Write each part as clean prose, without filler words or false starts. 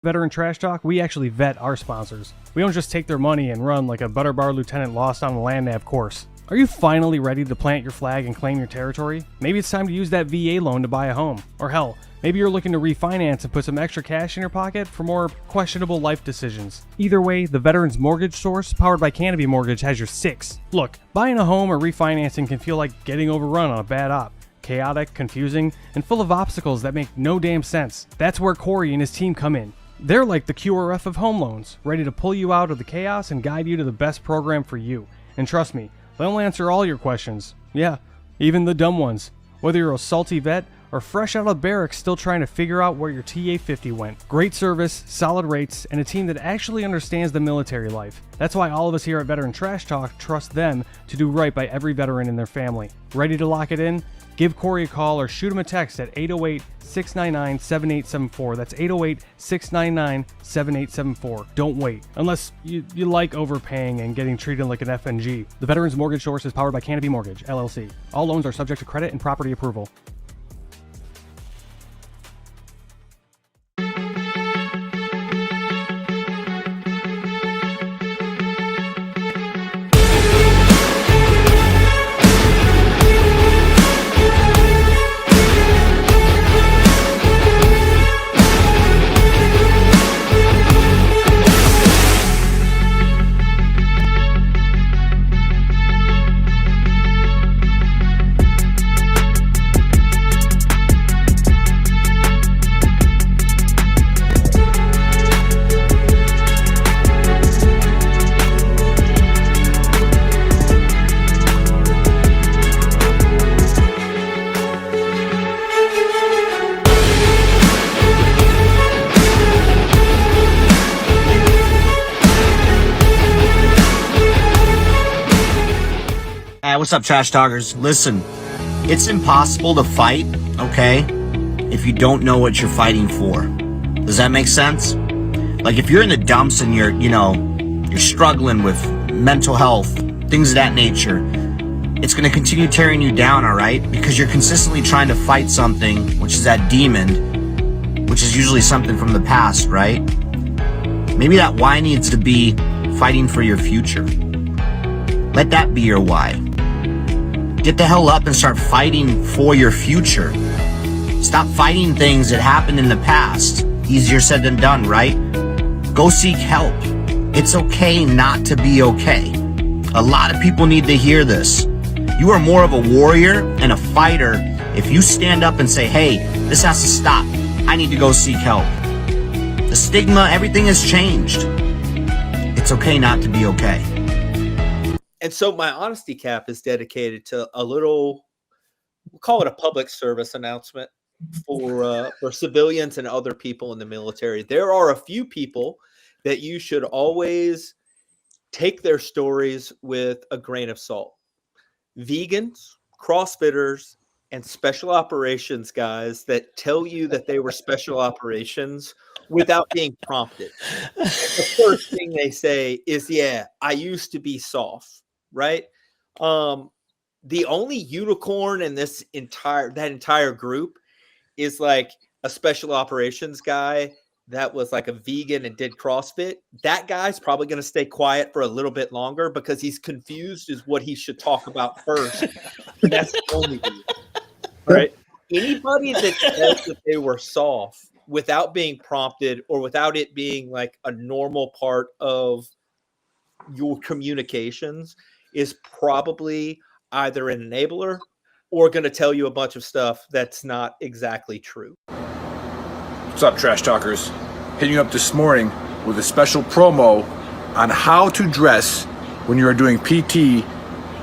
Veteran Trash Talk, we actually vet our sponsors. We don't just take their money and run like a Butterbar Lieutenant lost on the land nav course. Are you finally ready to plant your flag and claim your territory? Maybe it's time to use that VA loan to buy a home. Or hell, maybe you're looking to refinance and put some extra cash in your pocket for more questionable life decisions. Either way, the Veterans Mortgage Source, powered by Canopy Mortgage, has your six. Look, buying a home or refinancing can feel like getting overrun on a bad op. Chaotic, confusing, and full of obstacles that make no damn sense. That's where Corey and his team come in. They're like the QRF of home loans, ready to pull you out of the chaos and guide you to the best program for you. And trust me, they'll answer all your questions. Yeah, even the dumb ones. Whether you're a salty vet or fresh out of barracks still trying to figure out where your TA-50 went. Great service, solid rates, and a team that actually understands the military life. That's why all of us here at Veteran Trash Talk trust them to do right by every veteran and their family. Ready to lock it in? Give Corey a call or shoot him a text at 808-699-7874. That's 808-699-7874. Don't wait. Unless you like overpaying and getting treated like an FNG. The Veterans Mortgage Source is powered by Canopy Mortgage, LLC. All loans are subject to credit and property approval. What's up, Trash Talkers? Listen, it's impossible to fight, okay, if you don't know what you're fighting for. Does that make sense? Like, if you're in the dumps and you're struggling with mental health, things of that nature, it's going to continue tearing you down, all right? Because you're consistently trying to fight something, which is that demon, which is usually something from the past, right? Maybe that why needs to be fighting for your future. Let that be your why. Get the hell up and start fighting for your future. Stop fighting things that happened in the past. Easier said than done, right? Go seek help. It's okay not to be okay. A lot of people need to hear this. You are more of a warrior and a fighter if you stand up and say, hey, this has to stop. I need to go seek help. The stigma, everything has changed. It's okay not to be okay. And so my honesty cap is dedicated to a little, we'll call it a public service announcement for civilians and other people in the military. There are a few people that you should always take their stories with a grain of salt. Vegans, CrossFitters, and special operations guys that tell you that they were special operations without being prompted. The first thing they say is, yeah, I used to be soft. Right. The only unicorn in that entire group is like a special operations guy that was like a vegan and did CrossFit. That guy's probably going to stay quiet for a little bit longer because he's confused as what he should talk about first. And that's the only reason. Right. Anybody that says that they were soft without being prompted or without it being like a normal part of your communications is probably either an enabler or going to tell you a bunch of stuff that's not exactly true. What's up, Trash Talkers? Hitting you up this morning with a special promo on how to dress when you are doing PT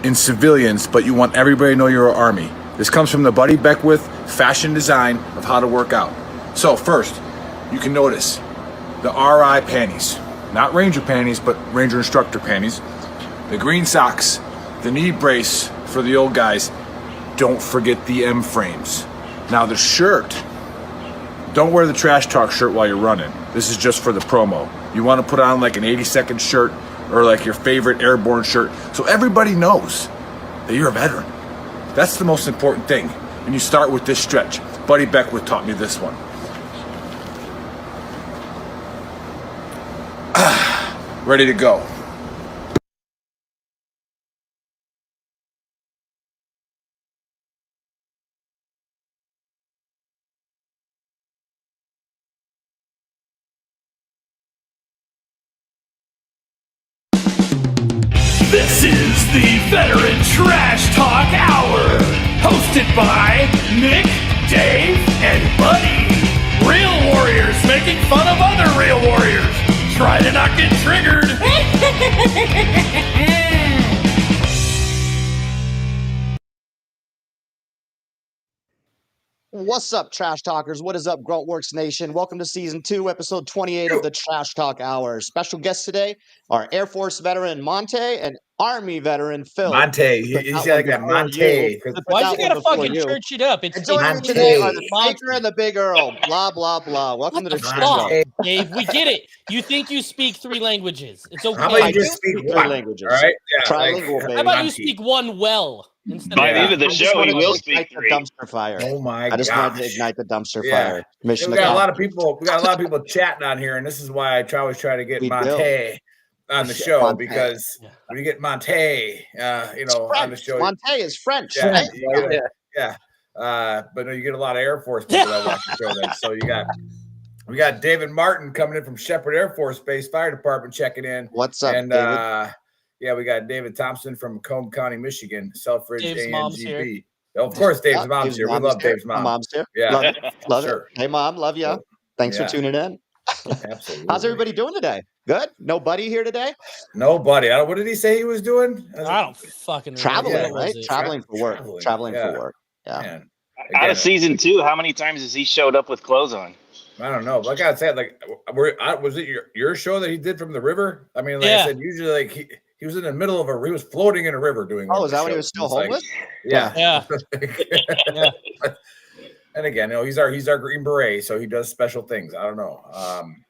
in civilians, but you want everybody to know you're an Army. This comes from the Buddy Beckwith fashion design of how to work out. So first, you can notice the RI panties, not Ranger panties, but Ranger instructor panties. The green socks, the knee brace for the old guys. Don't forget the M frames. Now the shirt, don't wear the Trash Talk shirt while you're running. This is just for the promo. You want to put on like an 80-second shirt or like your favorite airborne shirt so everybody knows that you're a veteran. That's the most important thing. And you start with this stretch. Buddy Beckwith taught me this one. ready to go. This is the Veteran Trash Talk Hour, hosted by Nick, Dave, and Buddy. Real warriors making fun of other real warriors. Try to not get triggered. What's up, Trash Talkers? What is up, Gruntworks Nation? Welcome to Season 2, Episode 28 of the Trash Talk Hour. Special guests today are Air Force veteran Monte and Army veteran Phil. Monte. You see like that Monte. Why'd you gotta fucking church it up? It's and joining me today are the Baker and the Big Earl. Blah, blah, blah. Welcome to the show. Dave, we get it. You think you speak 3 languages. It's okay. How about you just speak 3 languages? All right? Yeah, trilingual, baby. How about you speak 1 well? By the end of the show, he will speak 3. Dumpster fire. Oh my god! I just wanted to ignite the dumpster fire. Mission we got a lot of people. We got a lot of people chatting on here, and this is why I always try to get Monte on the show because when you get Monte, on the show, Monte is French. Yeah. But no, you get a lot of Air Force people that watch the show. Then, so we got David Martin coming in from Shepherd Air Force Base Fire Department checking in. What's up, and, David? we got David Thompson from Macomb County, Michigan, Selfridge Dave's mom's here. ANGB. Of course, Dave's mom's here. We love Dave's mom. My mom's here. Yeah, love it. Hey, Mom, love you. Thanks for tuning in. Absolutely. How's everybody doing today? Good? No Buddy here today? Nobody. What did he say he was doing? I don't fucking traveling, remember. right? Traveling for work. Traveling for work. Yeah. Man. Out of Season 2, how many times has he showed up with clothes on? I don't know. Like I said, was it your show that he did from the river? I mean, I said, usually he was in the middle of he was floating in a river doing. Oh, is that when he was still homeless? Yeah. Yeah. And again, he's our Green Beret, so he does special things. I don't know.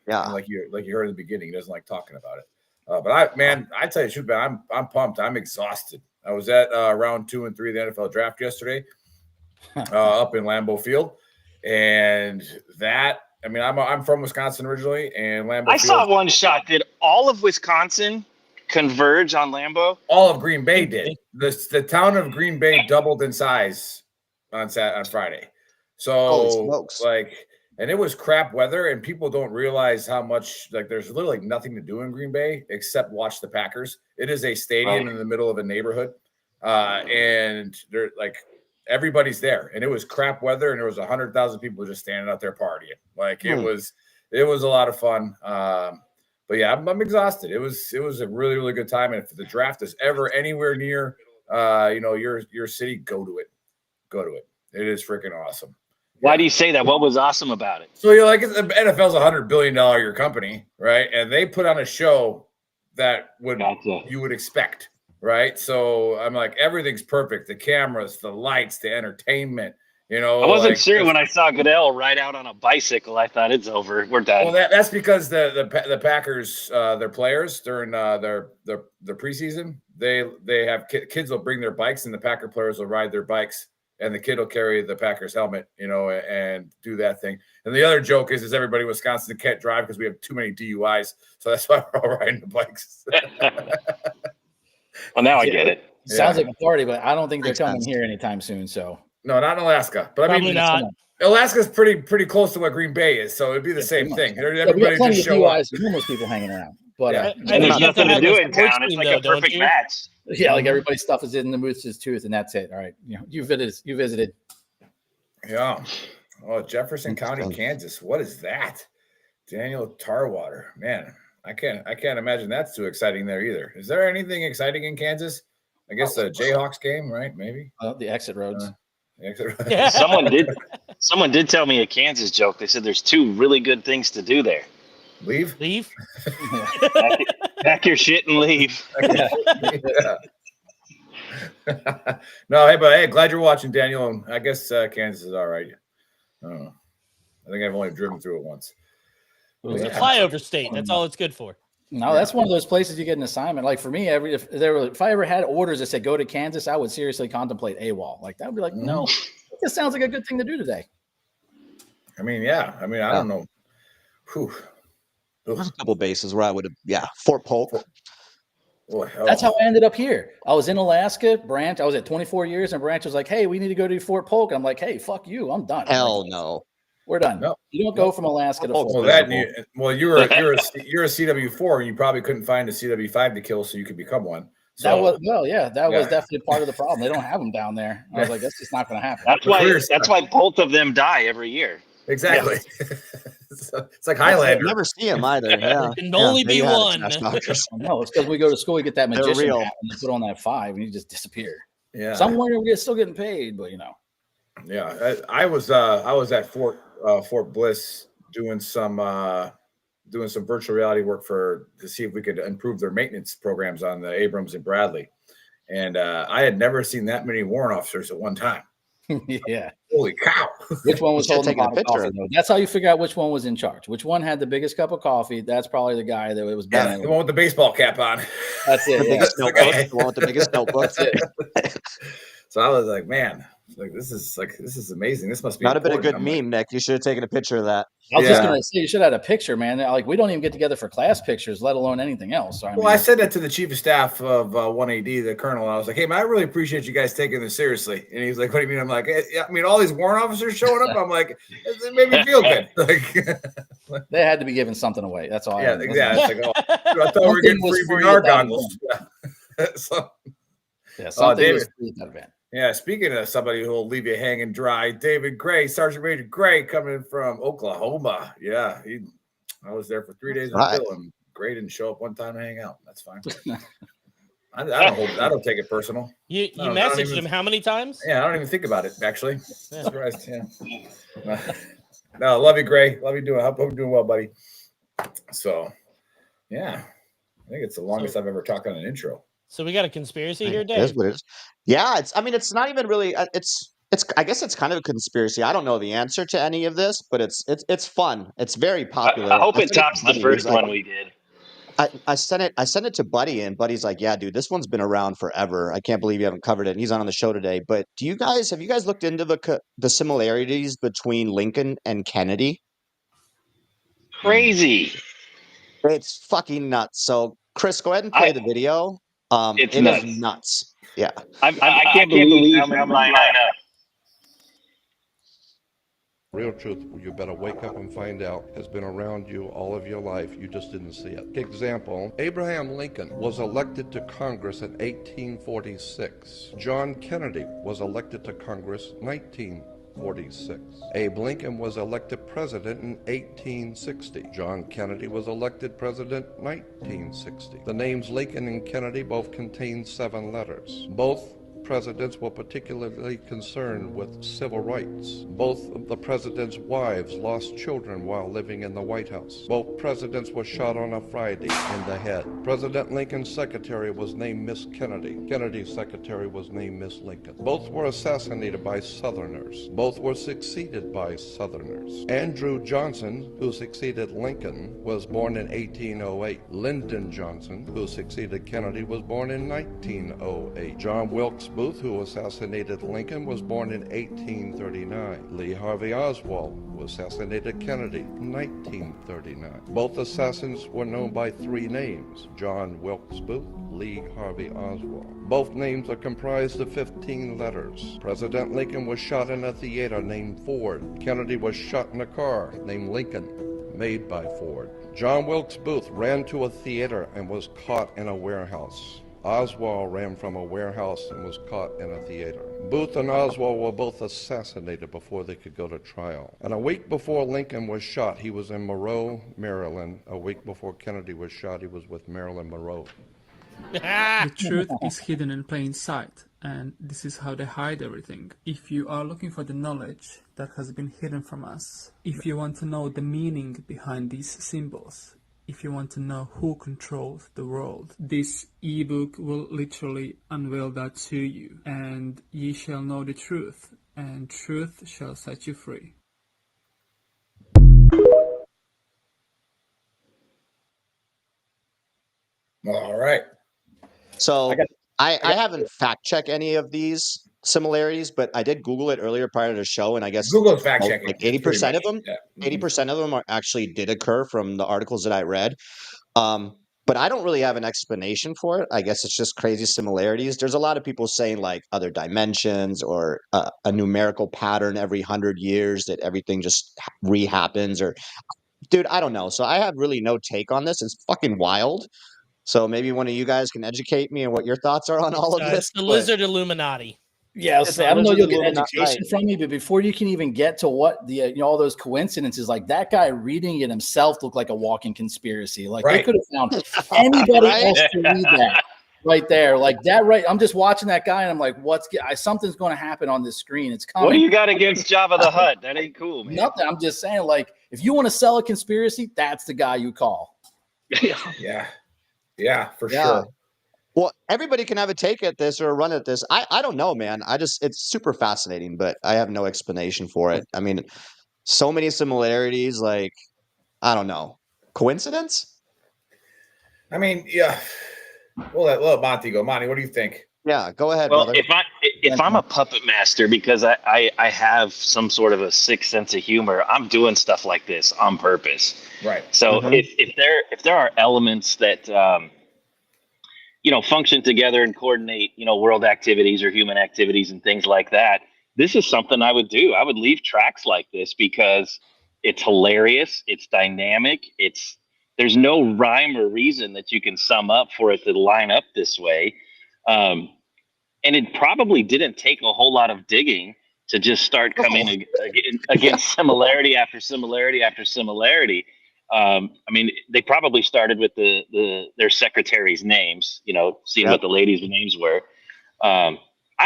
Like you heard in the beginning, he doesn't like talking about it. But I tell you, man, I'm pumped. I'm exhausted. I was at round 2 and 3 of the NFL draft yesterday, up in Lambeau Field, and I'm from Wisconsin originally, and Lambeau Field. Saw one shot. Did all of Wisconsin converge on Lambeau? All of Green Bay did. The town of Green Bay doubled in size on Friday. So and it was crap weather, and people don't realize how much there's literally nothing to do in Green Bay except watch the Packers. It is a stadium in the middle of a neighborhood, and they're everybody's there, and it was crap weather, and there was 100,000 people just standing out there partying. It was a lot of fun. But yeah, I'm exhausted. It was a really, really good time. And if the draft is ever anywhere near, your city, go to it. Go to it. It is freaking awesome. Why do you say that? What was awesome about it? So the NFL's $100 billion a year company, right? And they put on a show that you would expect, right? So I'm like, everything's perfect. The cameras, the lights, the entertainment. I wasn't sure when I saw Goodell ride out on a bicycle. I thought it's over. We're done. Well, that's because the Packers, their players during their preseason, they have kids will bring their bikes, and the Packer players will ride their bikes, and the kid will carry the Packers helmet, and do that thing. And the other joke is everybody in Wisconsin can't drive because we have too many DUIs, so that's why we're all riding the bikes. Well, now I get it. Sounds like a party, but I don't think they're coming here anytime soon. So. No, not in Alaska. But Probably not. Alaska's pretty close to what Green Bay is, so it'd be the same thing. Everybody just show up. Homeless people hanging around, but and there's nothing to do in town. It's like a perfect match. Yeah, everybody's stuff is in the moose's tooth, and that's it. All right, you visited. Yeah. Oh, Jefferson County, Kansas. What is that? Daniel Tarwater. Man, I can't imagine that's too exciting there either. Is there anything exciting in Kansas? I guess the Jayhawks game, right? Maybe. The exit roads. Someone did tell me a Kansas joke. They said there's 2 really good things to do there. Leave. Pack your shit and leave. No, hey, glad you're watching, Daniel. And I guess Kansas is all right. I don't know. I think I've only driven through it once. It's a flyover state. That's all it's good for. No, that's one of those places you get an assignment. Like for me, if I ever had orders that said go to Kansas, I would seriously contemplate AWOL. That would be like, no, this sounds like a good thing to do today. I don't know. Whew. There's a couple bases where I would have, Fort Polk. Boy, That's how I ended up here. I was in Alaska. Branch. I was at 24 years, and Branch was like, "Hey, we need to go to Fort Polk." I'm like, "Hey, fuck you. I'm done." Hell no. We're done. No. You don't go from Alaska to Fort Fort Polk's Polk. you're a CW4, and you probably couldn't find a CW5 to kill, so you could become one. So That was was definitely part of the problem. They don't have them down there. I was like, that's just not going to happen. That's why both of them die every year. Exactly. It's like Highlander. Never see him either. Yeah. There can only there be you have it, one. Trash Talkers. No, it's because we go to school, you get that They're magician real. hat, and you put on that 5, and you just disappear. Yeah. Somewhere we're still getting paid, but Yeah. I was at Fort Bliss doing some virtual reality work to see if we could improve their maintenance programs on the Abrams and Bradley. And I had never seen that many warrant officers at one time. Yeah. Holy cow. Which one was holding taking a the pot of picture. coffee, though? That's how you figure out which one was in charge. Which one had the biggest cup of coffee? That's probably the guy that was Yeah, the one with the baseball cap on. That's it. The Yeah. biggest notebook. The one with the biggest notebook. That's it. So I was like, man, this is amazing. This must be Not a bit of good important. meme, Nick. You should have taken a picture of that. I was just Yeah. gonna say you should have had a picture, man. Like we don't even get together for class pictures, let alone anything else. So, I said that to the chief of staff of 1AD, the colonel. I was like, hey, man, I really appreciate you guys taking this seriously. And he's like, what do you mean? I'm like, I mean, all these warrant officers showing up. I'm like, it made me feel good. Like, they had to be giving something away. That's all. yeah, exactly. It's like, I thought we were getting free VR goggles. So, something David. was free at that event. Yeah, speaking of somebody who will leave you hanging dry, David Gray, Sergeant Major Gray, coming from Oklahoma. Yeah, I was there for 3 days with Bill, and Gray didn't show up one time to hang out. That's fine. I don't take it personal. You messaged him how many times? Yeah, I don't even think about it, actually. Surprised, yeah. No, love you, Gray. Love you hope you're doing well, buddy. So, yeah, I think it's the longest I've ever talked on an intro. So we got a conspiracy here, Dave. It is what it is. Yeah, it's not even really. It's I guess it's kind of a conspiracy. I don't know the answer to any of this, but it's fun. It's very popular. I hope it tops the first one we did. I sent it to Buddy, and Buddy's like, "Yeah, dude, this one's been around forever. I can't believe you haven't covered it." And he's on the show today. But have you guys looked into the similarities between Lincoln and Kennedy? Crazy. It's fucking nuts. So, Chris, go ahead and play the video. It's it nuts. is nuts. Yeah. I can't believe how many line up. Real truth, you better wake up and find out, has been around you all of your life. You just didn't see it. Example, Abraham Lincoln was elected to Congress in 1846. John Kennedy was elected to Congress 1946. Abe Lincoln was elected president in 1860. John Kennedy was elected president 1960. The names Lincoln and Kennedy both contain 7 letters. Both presidents were particularly concerned with civil rights. Both of the presidents' wives lost children while living in the White House. Both presidents were shot on a Friday in the head. President Lincoln's secretary was named Miss Kennedy. Kennedy's secretary was named Miss Lincoln. Both were assassinated by Southerners. Both were succeeded by Southerners. Andrew Johnson, who succeeded Lincoln, was born in 1808. Lyndon Johnson, who succeeded Kennedy, was born in 1908. John Wilkes Booth, who assassinated Lincoln, was born in 1839. Lee Harvey Oswald, who assassinated Kennedy, in 1939. Both assassins were known by 3 names: John Wilkes Booth, Lee Harvey Oswald. Both names are comprised of 15 letters. President Lincoln was shot in a theater named Ford. Kennedy was shot in a car named Lincoln, made by Ford. John Wilkes Booth ran to a theater and was caught in a warehouse. Oswald ran from a warehouse and was caught in a theater. Booth and Oswald were both assassinated before they could go to trial. And a week before Lincoln was shot, he was in Monroe, Maryland. A week before Kennedy was shot, he was with Marilyn Monroe. The truth is hidden in plain sight, and this is how they hide everything. If you are looking for the knowledge that has been hidden from us, if you want to know the meaning behind these symbols, if you want to know who controls the world, this ebook will literally unveil that to you, and ye shall know the truth, and truth shall set you free. All right. So I haven't fact checked any of these similarities, but I did Google it earlier prior to the show, and I guess Google's fact checking. like 80% of them, Yeah. 80% of them are actually did occur from the articles that I read. But I don't really have an explanation for it. I guess it's just crazy similarities. There's a lot of people saying like other dimensions or a numerical pattern every 100 years that everything just rehappens. Or, dude, I don't know. So I have really no take on this. It's fucking wild. So maybe one of you guys can educate me on what your thoughts are on all of this. It's the but- lizard Illuminati. Yeah, It's I a don't know. lizard You'll get Illuminati, education right. from me, but before you can even get to what the all those coincidences, like that guy reading it himself looked like a walking conspiracy. Like they Right. could have found anybody Right? else to read that right there, like that. Right, I'm just watching that guy, and I'm like, something's going to happen on this screen. It's coming. What do you got against Jabba the Hutt? That ain't cool, man. Nothing. I'm just saying, like, if you want to sell a conspiracy, that's the guy you call. Yeah, for Yeah. sure. Well, everybody can have a take at this or a run at this. I don't know, man. It's super fascinating, but I have no explanation for it. I mean, so many similarities. Like, I don't know. Coincidence? I mean, yeah. We'll let Monty go. Monty, what do you think? Yeah, go ahead, Well, brother. if I'm a puppet master because I have some sort of a sick sense of humor, I'm doing stuff like this on purpose. Right. So if there are elements that function together and coordinate world activities or human activities and things like that, this is something I would do. I would leave tracks like this because it's hilarious, it's dynamic, there's no rhyme or reason that you can sum up for it to line up this way. And it probably didn't take a whole lot of digging to just start coming against similarity after similarity after similarity. I mean, they probably started with their secretaries' names, seeing what the ladies' names were. I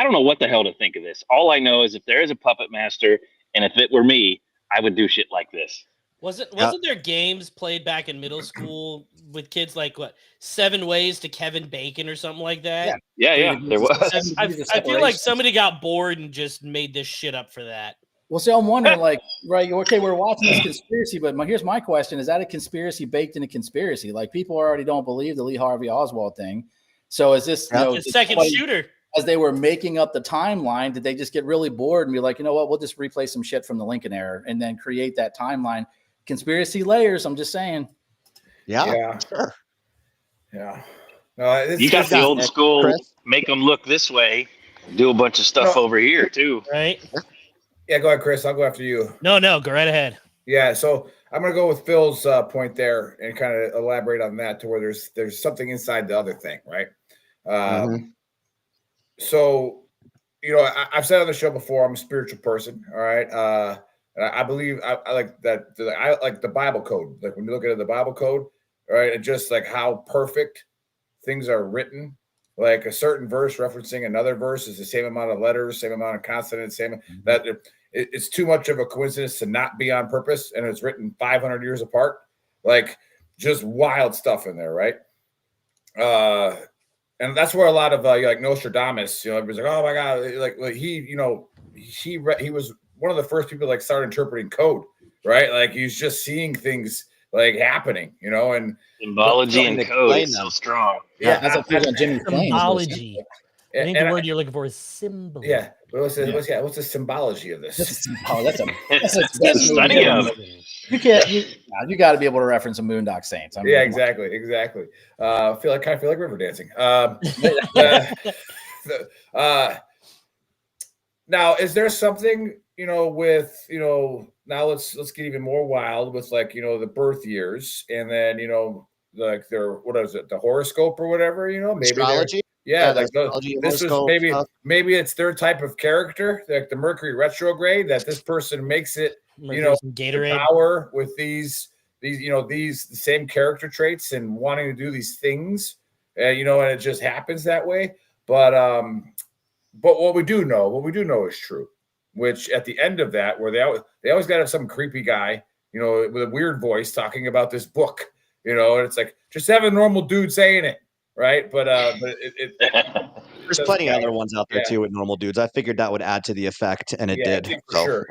don't know what the hell to think of this. All I know is if there is a puppet master, and if it were me, I would do shit like this. Wasn't there games played back in middle school with kids like 7 Ways to Kevin Bacon or something like that? Yeah, there was. I feel like somebody got bored and just made this shit up for that. Well, so I'm wondering, like, right? Okay, we're watching this conspiracy, but here's my question: is that a conspiracy baked in a conspiracy? Like, people already don't believe the Lee Harvey Oswald thing. So is this the second shooter? As they were making up the timeline, did they just get really bored and be like, you know what, we'll just replay some shit from the Lincoln era and then create that timeline? Conspiracy layers. I'm just saying. Yeah. Sure. Yeah. No, You got the old school, Chris? make them look this way, do a bunch of stuff over here too. Right? Yeah, go ahead, Chris. I'll go after you. No, go right ahead. Yeah, so I'm gonna go with Phil's point there and kind of elaborate on that to where there's something inside the other thing, right? So, I've said on the show before, I'm a spiritual person. All right, I believe I like that. I like the Bible code. Like when you look at the Bible code, all right, and just like how perfect things are written. Like a certain verse referencing another verse is the same amount of letters, same amount of consonants, that it's too much of a coincidence to not be on purpose, and it's written 500 years apart. Like just wild stuff in there, right? And that's where a lot of like Nostradamus, everybody's like, oh my god, like he was one of the first people like start interpreting code, right? Like he's just seeing things like happening, and symbology and code is so strong. Yeah, that's a Jimmy symbology. I think the word you're looking for is symbol. Yeah, but what's the symbology of this? That's a study of. You got to be able to reference a Moondock Saints. Yeah, exactly. I feel like river dancing. Now, is there something with now let's get even more wild with like the birth years and then like their what is it, the horoscope or whatever, maybe astrology. Yeah, like this was maybe it's their type of character, like the Mercury retrograde, that this person makes it Gatorade power with these the same character traits and wanting to do these things, and it just happens that way. But what we do know is true, which at the end of that, where they always got to have some creepy guy, with a weird voice talking about this book, and it's like just have a normal dude saying it. Right, but there's plenty of other ones out there too with normal dudes. I figured that would add to the effect, and it did. I think for sure.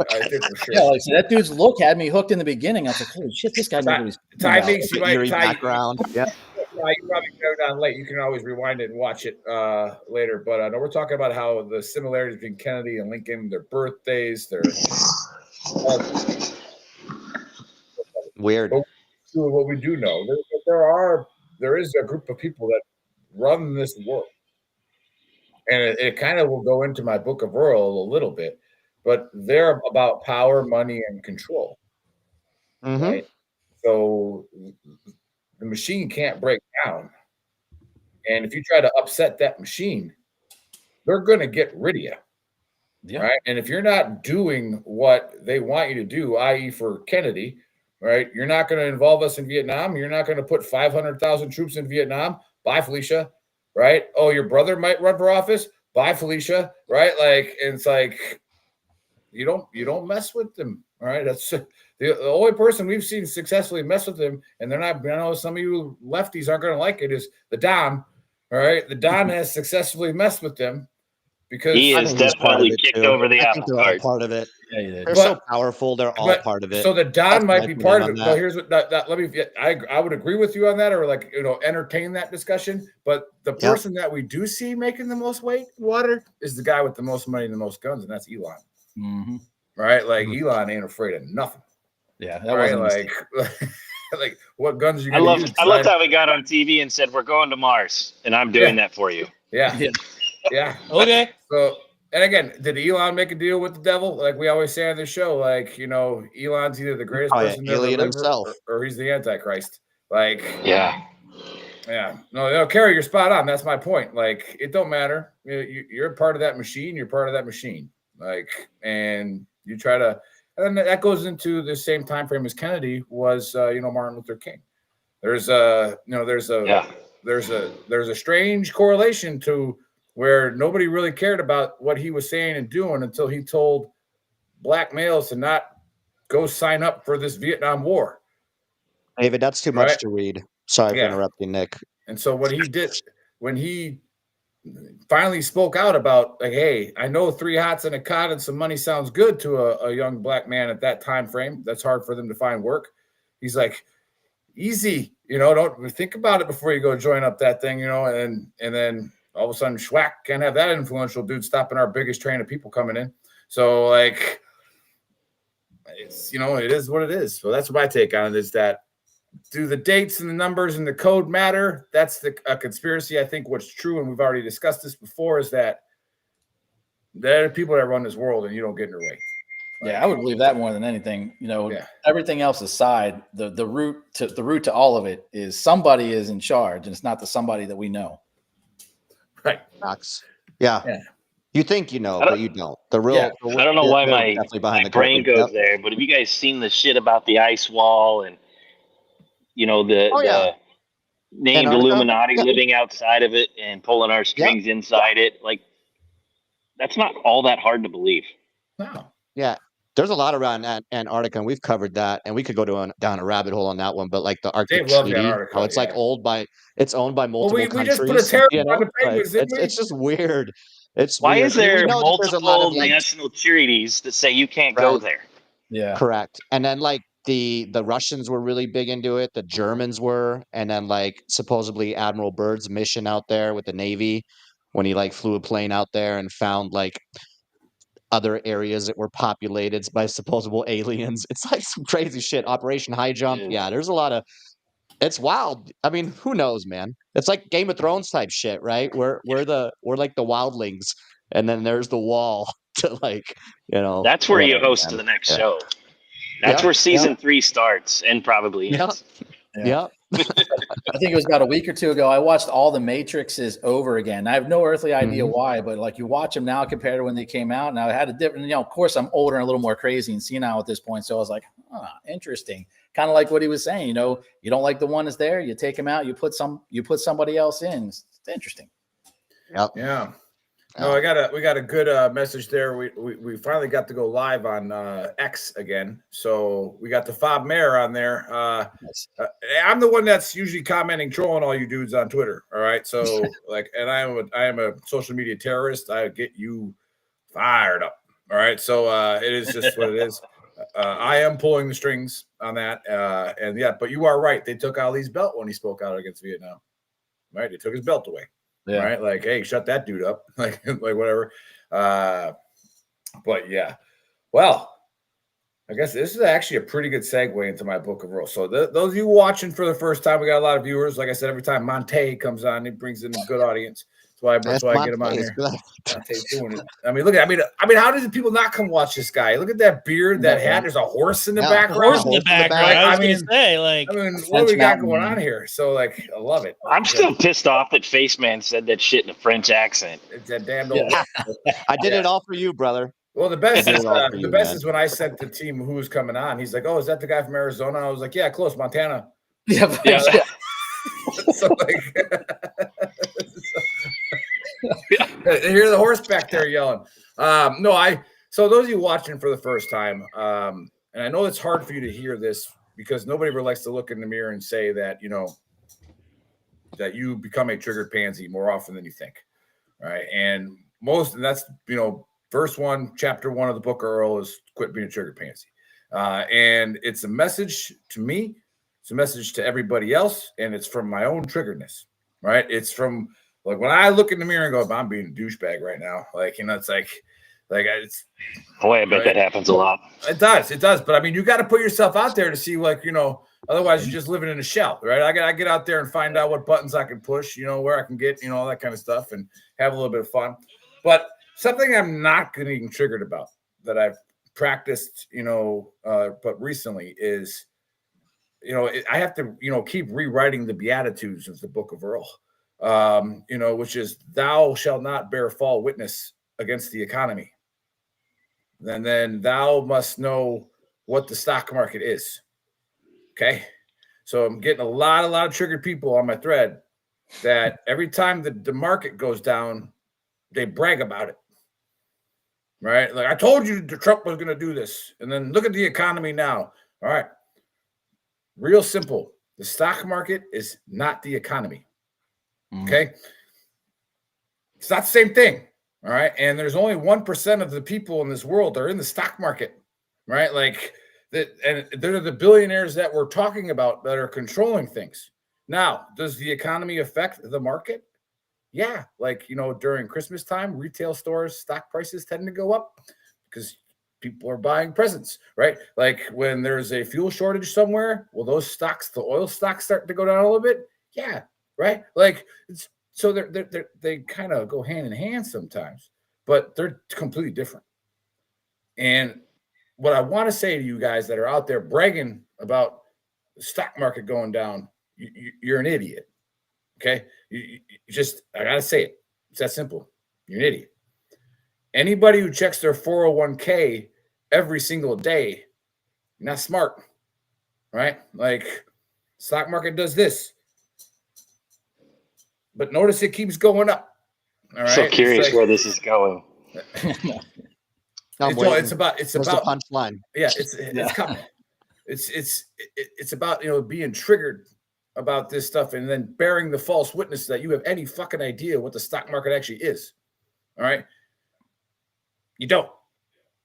Yeah, like so that dude's look had me hooked in the beginning. I was like, "Holy shit, this guy knows what he's background." Yeah, you probably got it on late. You can always rewind it and watch it later. But no, we're talking about how the similarities between Kennedy and Lincoln, their birthdays, their Weird. But what we do know, there is a group of people that run this world, and it kind of will go into my book of Earl a little bit, but they're about power, money, and control, right? So the machine can't break down, and if you try to upset that machine, they're going to get rid of you. Yeah. Right. And if you're not doing what they want you to do, i.e., for Kennedy, right, you're not going to involve us in Vietnam. You're not going to put 500,000 troops in Vietnam. Bye, Felicia. Right. Oh, your brother might run for office. Bye, Felicia. Right. Like, and it's like you don't mess with them. All right. That's the only person we've seen successfully mess with them, and they're not. I know some of you lefties aren't going to like it. Is the Don? All right. The Don has successfully messed with them. Because he is definitely kicked over the I think apple they're all cart. part of it. Yeah, they're so powerful. They're all part of it. So the Don That's might my be opinion part of on it. that. Well, here's what let me. I would agree with you on that, or like entertain that discussion. But the person that we do see making the most weight in water is the guy with the most money and the most guns, and that's Elon. Mm-hmm. Right? Like Elon ain't afraid of nothing. Yeah, that wasn't like like what guns you? I loved how he got on TV and said, "We're going to Mars, and I'm doing that for you." Yeah. Okay. So, and again, did Elon make a deal with the devil? Like we always say on this show, like, Elon's either the greatest person to ever alien live himself. or he's the Antichrist. Like, yeah. No, Kerry, you're spot on. That's my point. Like, it don't matter. You're part of that machine. You're part of that machine. Like, and you try to, and that goes into the same time frame as Kennedy was, Martin Luther King. There's a strange correlation to where nobody really cared about what he was saying and doing until he told black males to not go sign up for this Vietnam War. David, that's too much to read. Sorry for interrupting, Nick. And so what he did when he finally spoke out about, like, hey, I know 3 hots and a cot and some money sounds good to a young black man at that time frame. That's hard for them to find work. He's like, easy, don't think about it before you go join up that thing, and then all of a sudden, schwack, can't have that influential dude stopping our biggest train of people coming in. So, like, it's, it is what it is. So that's my take on it, is that do the dates and the numbers and the code matter? That's a conspiracy. I think what's true, and we've already discussed this before, is that there are people that run this world and you don't get in their way. Yeah, I would believe that more than anything. Everything else aside, the root to all of it is somebody is in charge, and it's not the somebody that we know. Right. Yeah. You think but you don't. The real. I don't know why my brain goes there, but have you guys seen the shit about the ice wall and the named Antarctica? Illuminati living outside of it and pulling our strings inside it? Like, that's not all that hard to believe. No. Yeah. There's a lot around Antarctica, and we've covered that, and we could go down a rabbit hole on that one. But like the Arctic Treaty, it's like owned by multiple countries. We just put a tariff on the penguins, didn't we? It's just weird. It's why weird. is there there's a lot multiple of, like, national treaties that say you can't go there? Yeah, correct. And then like the Russians were really big into it. The Germans were, and then like supposedly Admiral Byrd's mission out there with the Navy, when he like flew a plane out there and found like other areas that were populated by supposable aliens. It's like some crazy shit. Operation High Jump. Yeah, there's a lot of. It's wild. I mean, who knows, man? It's like Game of Thrones type shit, right? We're like the wildlings, and then there's the wall to like, That's where you host the next show. That's where season 3 starts and probably ends. Yeah. I think it was about a week or two ago. I watched all the Matrixes over again. I have no earthly idea why, but like you watch them now compared to when they came out. Now I had a different, of course I'm older and a little more crazy and senile at this point. So I was like, interesting. Kind of like what he was saying, you don't like the one that's there, you take him out, you put somebody else in. It's interesting. Yep. Yeah. No, we got a good message there. We finally got to go live on X again. So we got the Fob Mayor on there. I'm the one that's usually commenting, trolling all you dudes on Twitter. All right. So and I am a social media terrorist. I get you fired up. All right. So it is just what it is. I am pulling the strings on that. But you are right. They took Ali's belt when he spoke out against Vietnam. right? They took his belt away, Yeah. right? Like, hey, shut that dude up, like whatever. But yeah, well, I guess this is actually a pretty good segue into my book of rules. So those of you watching for the first time, we got a lot of viewers. Like I said, every time Monte comes on, he brings in a good audience. That's why I get him on here. Monte's doing it. I mean, look at. I mean, how does people not come watch this guy? Look at that beard, that hat. There's a horse in the background. Horse in the background. I was gonna say, like, I mean, what do we got going on here? So, like, I love it. I'm still pissed off that Face Man said that shit in a French accent. It's that damn old. I did it all for you, brother. Well, the best is when I sent the team who was coming on. He's like, "Oh, is that the guy from Arizona?" I was like, "Yeah, close, Montana." Yeah. So like, hear the horse back there yelling. So those of you watching for the first time, and I know it's hard for you to hear this because nobody ever likes to look in the mirror and say that that you become a triggered pansy more often than you think, right? And that's verse 1, chapter 1 of the book of Earl is quit being a triggered pansy. And it's a message to me. It's a message to everybody else. And it's from my own triggeredness, right? It's from like when I look in the mirror and go, I'm being a douchebag right now. Like, it's it's. Boy, I bet that happens a lot. It does. But I mean, you got to put yourself out there to see, otherwise you're just living in a shell, right? I got to get out there and find out what buttons I can push, where I can get, all that kind of stuff and have a little bit of fun. But something I'm not getting triggered about that I've practiced, but recently is, I have to, keep rewriting the Beatitudes of the Book of Earl, which is thou shalt not bear false witness against the economy. And then thou must know what the stock market is. Okay. So I'm getting a lot of triggered people on my thread that every time the market goes down, they brag about it. Right? Like, I told you Trump was going to do this. And then look at the economy now. All right. Real simple. The stock market is not the economy. Okay. It's not the same thing. All right. And there's only 1% of the people in this world that are in the stock market. Right? Like that, and they're the billionaires that we're talking about that are controlling things. Now, does the economy affect the market? Yeah, like, during Christmas time, retail stores, stock prices tend to go up because people are buying presents, right? Like when there's a fuel shortage somewhere, well, those stocks, the oil stocks start to go down a little bit. Yeah, right? Like, so they kind of go hand in hand sometimes, but they're completely different. And what I want to say to you guys that are out there bragging about the stock market going down, you're an idiot. Okay. I got to say it. It's that simple. You're an idiot. Anybody who checks their 401k every single day, you're not smart, right? Like, stock market does this, but notice it keeps going up. All right. So curious where this is going. It's about the punchline. Yeah. It's coming. It's about, being triggered about this stuff and then bearing the false witness that you have any fucking idea what the stock market actually is. All right. You don't.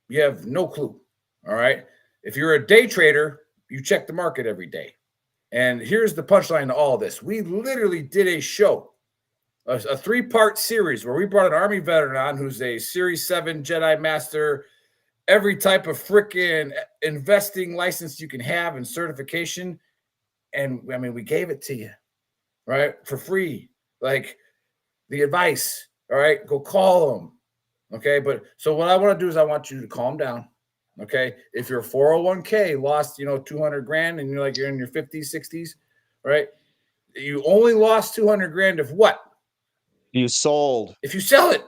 You have no clue. All right. If you're a day trader, you check the market every day. And here's the punchline to all this. We literally did a show, a 3-part series where we brought an Army veteran on who's a Series 7 Jedi Master, every type of freaking investing license you can have and certification. And I mean, we gave it to you, right? For free. Like the advice. All right. Go call them. Okay. But so what I want to do is I want you to calm down. Okay. If your 401k lost, 200 grand and you're in your 50s, 60s, right? You only lost 200 grand of what? You sold. If you sell it.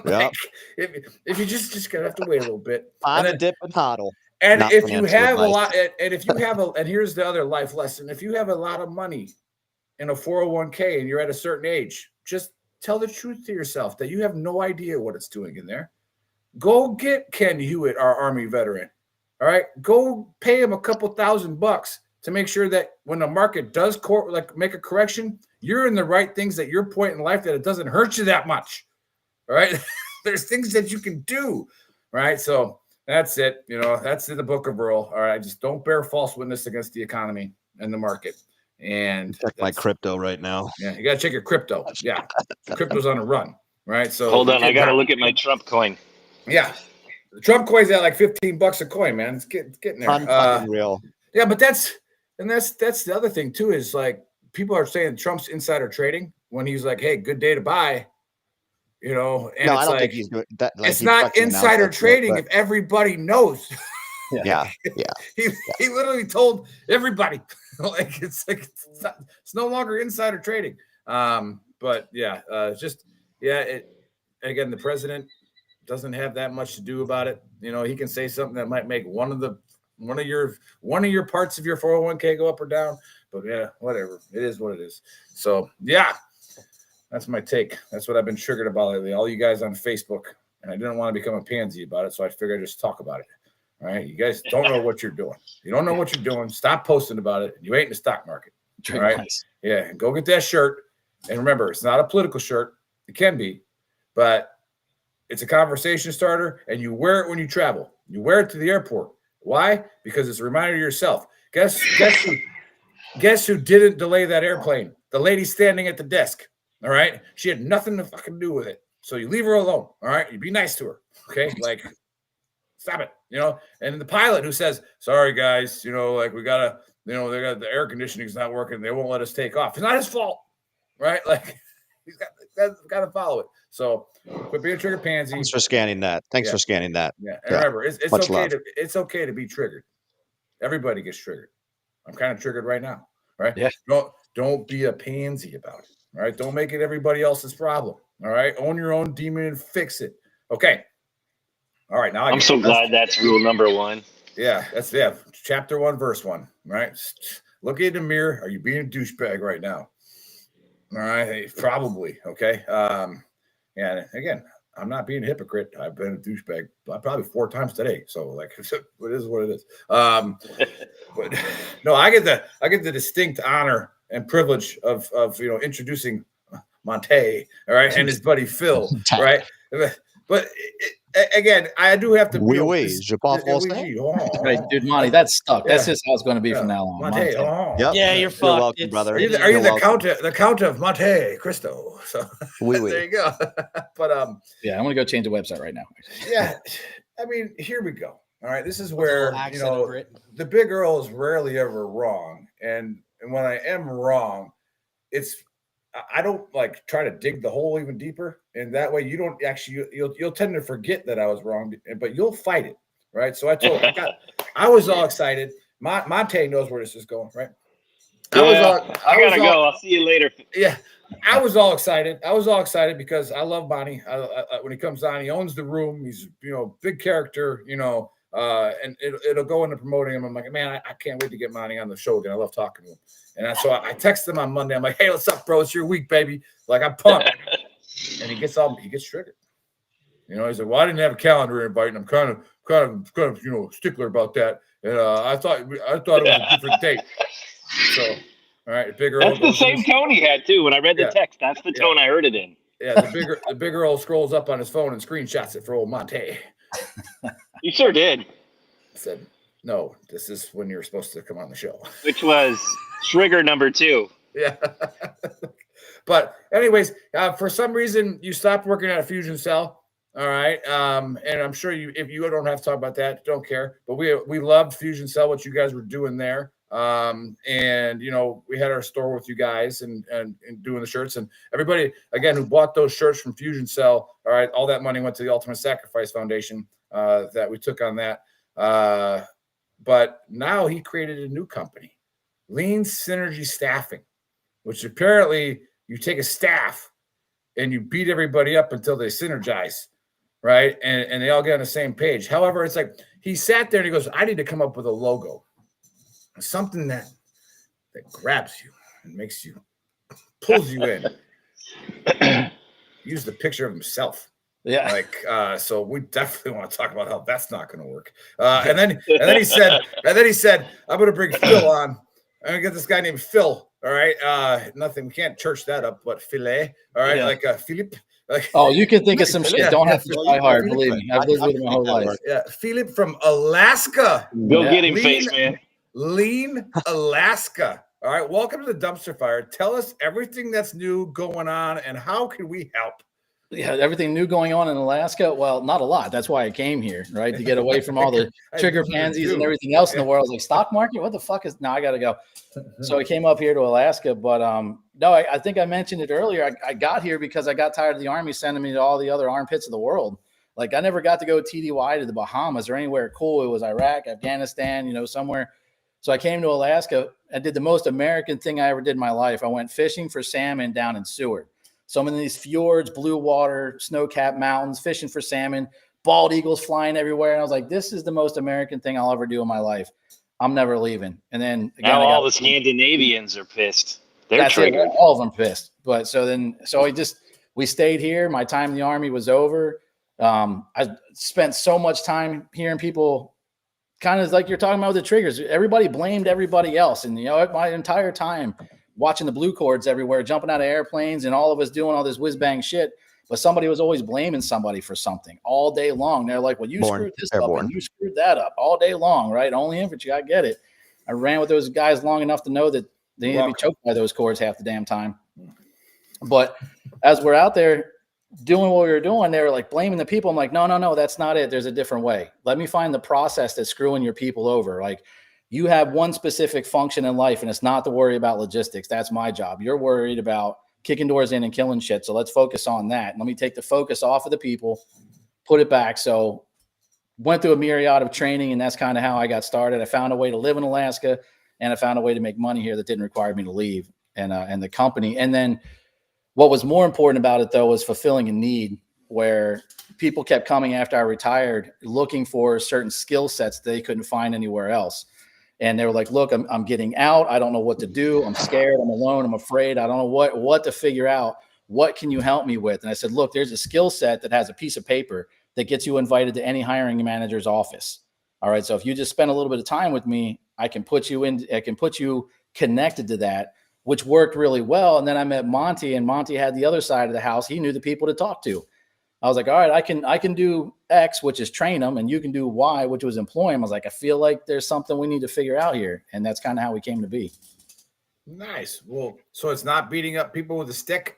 Like, if you just gonna have to wait a little bit. I'm a dip and hodl. And if you have a lot, and if you have and here's the other life lesson: if you have a lot of money in a 401k and you're at a certain age, just tell the truth to yourself that you have no idea what it's doing in there. Go get Ken Hewitt, our Army veteran. All right, go pay him a couple $1,000 to make sure that when the market does make a correction, you're in the right things at your point in life that it doesn't hurt you that much. All right, there's things that you can do. Right, so. That's it. That's in the Book of Earl. All right. Just don't bear false witness against the economy and the market. And Check my crypto right now. Yeah, you got to check your crypto. Yeah, the crypto's on a run, right? So hold on, I got to look at my Trump coin. Yeah, the Trump coin's at like $15 a coin, man. It's getting there. Unfucking real. Yeah, but that's the other thing too, is like people are saying Trump's insider trading when he's like, "Hey, good day to buy," And No, it's I don't like, think he's doing that. Like, it's he not fucking announced insider that shit, trading but- if everybody knows. Yeah. He literally told everybody, it's no longer insider trading. But yeah, again, the president doesn't have that much to do about it. He can say something that might make one of your parts of your 401k go up or down. But yeah, whatever. It is what it is. So yeah, that's my take. That's what I've been triggered about lately. All you guys on Facebook, and I didn't want to become a pansy about it, so I figured I'd just talk about it. All right, you guys don't know what you're doing. You don't know what you're doing. Stop posting about it. You ain't in the stock market. All right. Nice. Yeah, go get that shirt. And remember, it's not a political shirt. It can be, but it's a conversation starter, and you wear it when you travel. You wear it to the airport. Why? Because it's a reminder to yourself. Guess who didn't delay that airplane? The lady standing at the desk. All right, she had nothing to fucking do with it. So you leave her alone. All right, you be nice to her. Okay, like. Stop it, and the pilot who says, "Sorry guys, like we gotta, they got the air conditioning's not working. They won't let us take off." It's not his fault, right? Like he's got to follow it. So quit being a trigger pansy. Thanks for scanning that. Yeah, and remember, it's Much okay love. it's okay to be triggered. Everybody gets triggered. I'm kind of triggered right now, right? Yeah. Don't be a pansy about it. All right. Don't make it everybody else's problem. All right. Own your own demon and fix it. Okay. All right, now I'm so glad that's rule number 1. Yeah, that's chapter 1, verse 1. Right? Look in the mirror. Are you being a douchebag right now? All right, probably. Okay. And again, I'm not being a hypocrite. I've been a douchebag probably 4 times today. So like, it is what it is. But no, I get the distinct honor and privilege of introducing Monte, all right, and his buddy Phil, right? But again, I do have to. Dude, Monty, that's stuck. That's just how it's going to be from now on. Monte. Yep. Yeah, you're fucked. Welcome, brother. Are you the count of Monte Cristo? So there you go. But yeah, I'm going to go change the website right now. Yeah, I mean, here we go. All right, this is where the big Earl is rarely ever wrong, and when I am wrong, I don't like try to dig the hole even deeper, and that way you don't actually you'll tend to forget that I was wrong, but you'll fight it, right? So I was all excited. Monte knows where this is going, right? I gotta go. I'll see you later. Yeah, I was all excited. I was all excited because I love Bonnie. When he comes on, he owns the room. He's big character, and it'll go into promoting him. I'm like, man, I can't wait to get Monty on the show again. I love talking to him. And so I texted him on Monday. I'm like, hey, what's up, bro? It's your week, baby. Like, I'm pumped. And he gets triggered. He's like, well, I didn't have a calendar invite, and I'm kind of stickler about that. And I thought it was a different date. So, all right, bigger. That's the same tone he had too. When I read the text, that's the tone I heard it in. Yeah, the bigger old scrolls up on his phone and screenshots it for old Monte. You sure did. I said, no, this is when you're supposed to come on the show. Which was trigger number 2. Yeah. But anyways, for some reason you stopped working at a fusion cell. All right. And I'm sure if you don't have to talk about that, don't care. But we loved Fusion Cell, what you guys were doing there. And we had our store with you guys and doing the shirts, and everybody again who bought those shirts from Fusion Cell. All right. All that money went to the Ultimate Sacrifice Foundation that we took on that. But now he created a new company, Lean Synergy Staffing, which apparently you take a staff and you beat everybody up until they synergize, right? And they all get on the same page. However, it's like he sat there and he goes, I need to come up with a logo, something that grabs you and pulls you in. Use the picture of himself. Yeah. So we definitely want to talk about how that's not going to work. And then he said, I'm going to bring Phil on. I'm going to get this guy named Phil. All right. Nothing. We can't church that up, but Filet. All right. Yeah. Philippe. You can think of some shit. Don't have to try hard. Believe me. I've lived with him my whole life. Yeah. Philippe from Alaska. Go get him, face man. Lean Alaska. All right, welcome to the Dumpster Fire. Tell us everything that's new going on and how can we help? Yeah, everything new going on in Alaska. Well, not a lot. That's why I came here, right? To get away from all the trigger pansies and everything else in the world. I was like, stock market? What the fuck is? No, I got to go. So I came up here to Alaska. But no, I think I mentioned it earlier. I got here because I got tired of the Army sending me to all the other armpits of the world. Like I never got to go TDY to the Bahamas or anywhere cool. It was Iraq, Afghanistan, somewhere. So I came to Alaska and did the most American thing I ever did in my life. I went fishing for salmon down in Seward. So I'm in these fjords, blue water, snow-capped mountains, fishing for salmon, bald eagles flying everywhere. And I was like, this is the most American thing I'll ever do in my life. I'm never leaving. And then again, now all the Scandinavians are pissed. They're triggered. All of them pissed. But so we stayed here. My time in the Army was over. I spent so much time hearing people kind of like you're talking about with the triggers. Everybody blamed everybody else. And, my entire time watching the blue cords everywhere, jumping out of airplanes and all of us doing all this whiz bang shit. But somebody was always blaming somebody for something all day long. They're like, well, you screwed this up and you screwed that up all day long, right? Only infantry, I get it. I ran with those guys long enough to know that they need to be choked by those cords half the damn time. But as we're out there doing what we were doing, they were like blaming the people. I'm like, no, that's not it. There's a different way. Let me find the process that's screwing your people over. Like, you have one specific function in life, and it's not to worry about logistics. That's my job. You're worried about kicking doors in and killing shit. So let's focus on that. Let me take the focus off of the people, put it back. So went through a myriad of training, and that's kind of how I got started. I found a way to live in Alaska, and I found a way to make money here that didn't require me to leave and the company. And then what was more important about it, though, was fulfilling a need where people kept coming after I retired looking for certain skill sets they couldn't find anywhere else. And they were like, look, I'm getting out. I don't know what to do. I'm scared. I'm alone. I'm afraid. I don't know what to figure out. What can you help me with? And I said, look, there's a skill set that has a piece of paper that gets you invited to any hiring manager's office. All right. So if you just spend a little bit of time with me, I can put you connected to that, which worked really well. And then I met Monty, and Monty had the other side of the house. He knew the people to talk to. I was like, all right, I can do X, which is train them, and you can do Y, which was employ them. I was like, I feel like there's something we need to figure out here. And that's kind of how we came to be. Nice. Well, so it's not beating up people with a stick?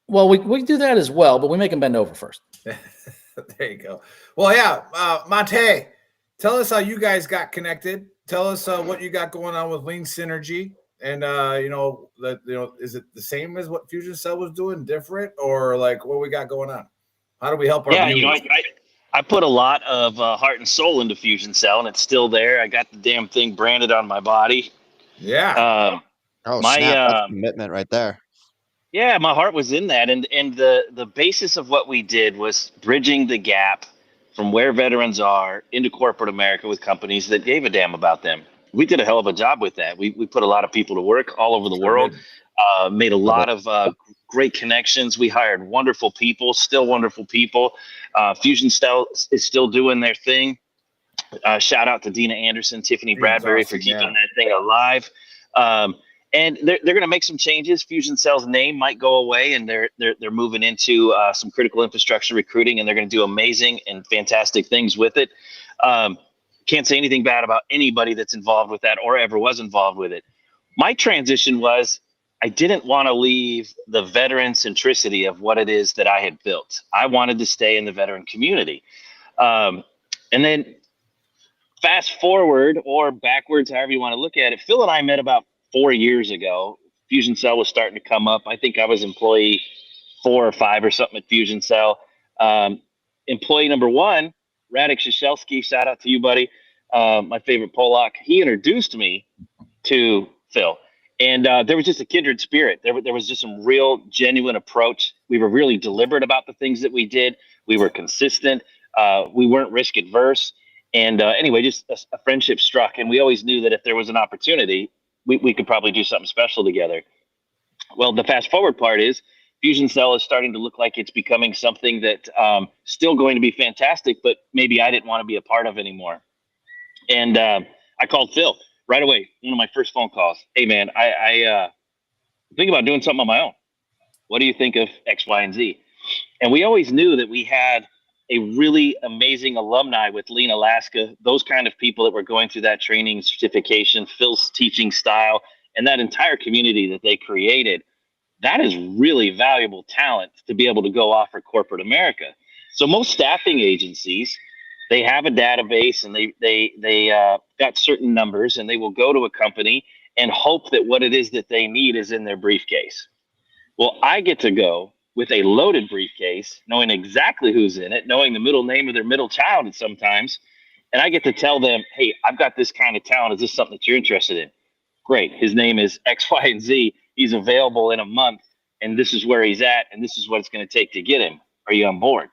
Well, we do that as well, but we make them bend over first. There you go. Well, yeah, Monte, tell us how you guys got connected. Tell us what you got going on with Lean Synergy. And is it the same as what Fusion Cell was doing, different, or like what we got going on? How do we help our viewers? I put a lot of heart and soul into Fusion Cell, and it's still there. I got the damn thing branded on my body. Yeah. That's commitment right there. Yeah, my heart was in that, and the basis of what we did was bridging the gap from where veterans are into corporate America with companies that gave a damn about them. We did a hell of a job with that. We put a lot of people to work all over the world, made a lot of great connections. We hired wonderful people, still wonderful people. Fusion Cell is still doing their thing. Shout out to Dina Anderson, Tiffany Bradbury for keeping that thing alive. And they're going to make some changes. Fusion Cell's name might go away, and they're moving into some critical infrastructure recruiting, and they're going to do amazing and fantastic things with it. Can't say anything bad about anybody that's involved with that or ever was involved with it. My transition was I didn't want to leave the veteran centricity of what it is that I had built. I wanted to stay in the veteran community. And then fast forward or backwards, however you want to look at it, Phil and I met about 4 years ago. Fusion Cell was starting to come up. I think I was employee 4 or 5 or something at Fusion Cell. Employee number 1, Radek Shashelski, shout out to you, buddy. My favorite Polak. He introduced me to Phil, and there was just a kindred spirit. There was just some real genuine approach. We were really deliberate about the things that we did. We were consistent. We weren't risk adverse. And anyway, just a friendship struck, and we always knew that if there was an opportunity, we could probably do something special together. Well, the fast forward part is Fusion Cell is starting to look like it's becoming something that still going to be fantastic, but maybe I didn't want to be a part of anymore. And I called Phil right away. One of my first phone calls. Hey, man, I think about doing something on my own. What do you think of X, Y, and Z? And we always knew that we had a really amazing alumni with Lean Alaska, those kind of people that were going through that training certification, Phil's teaching style, and that entire community that they created, that is really valuable talent to be able to go offer corporate America. So most staffing agencies, they have a database and they got certain numbers, and they will go to a company and hope that what it is that they need is in their briefcase. Well, I get to go with a loaded briefcase, knowing exactly who's in it, knowing the middle name of their middle child sometimes, and I get to tell them, hey, I've got this kind of talent. Is this something that you're interested in? Great. His name is X, Y, and Z. He's available in a month, and this is where he's at, and this is what it's going to take to get him. Are you on board?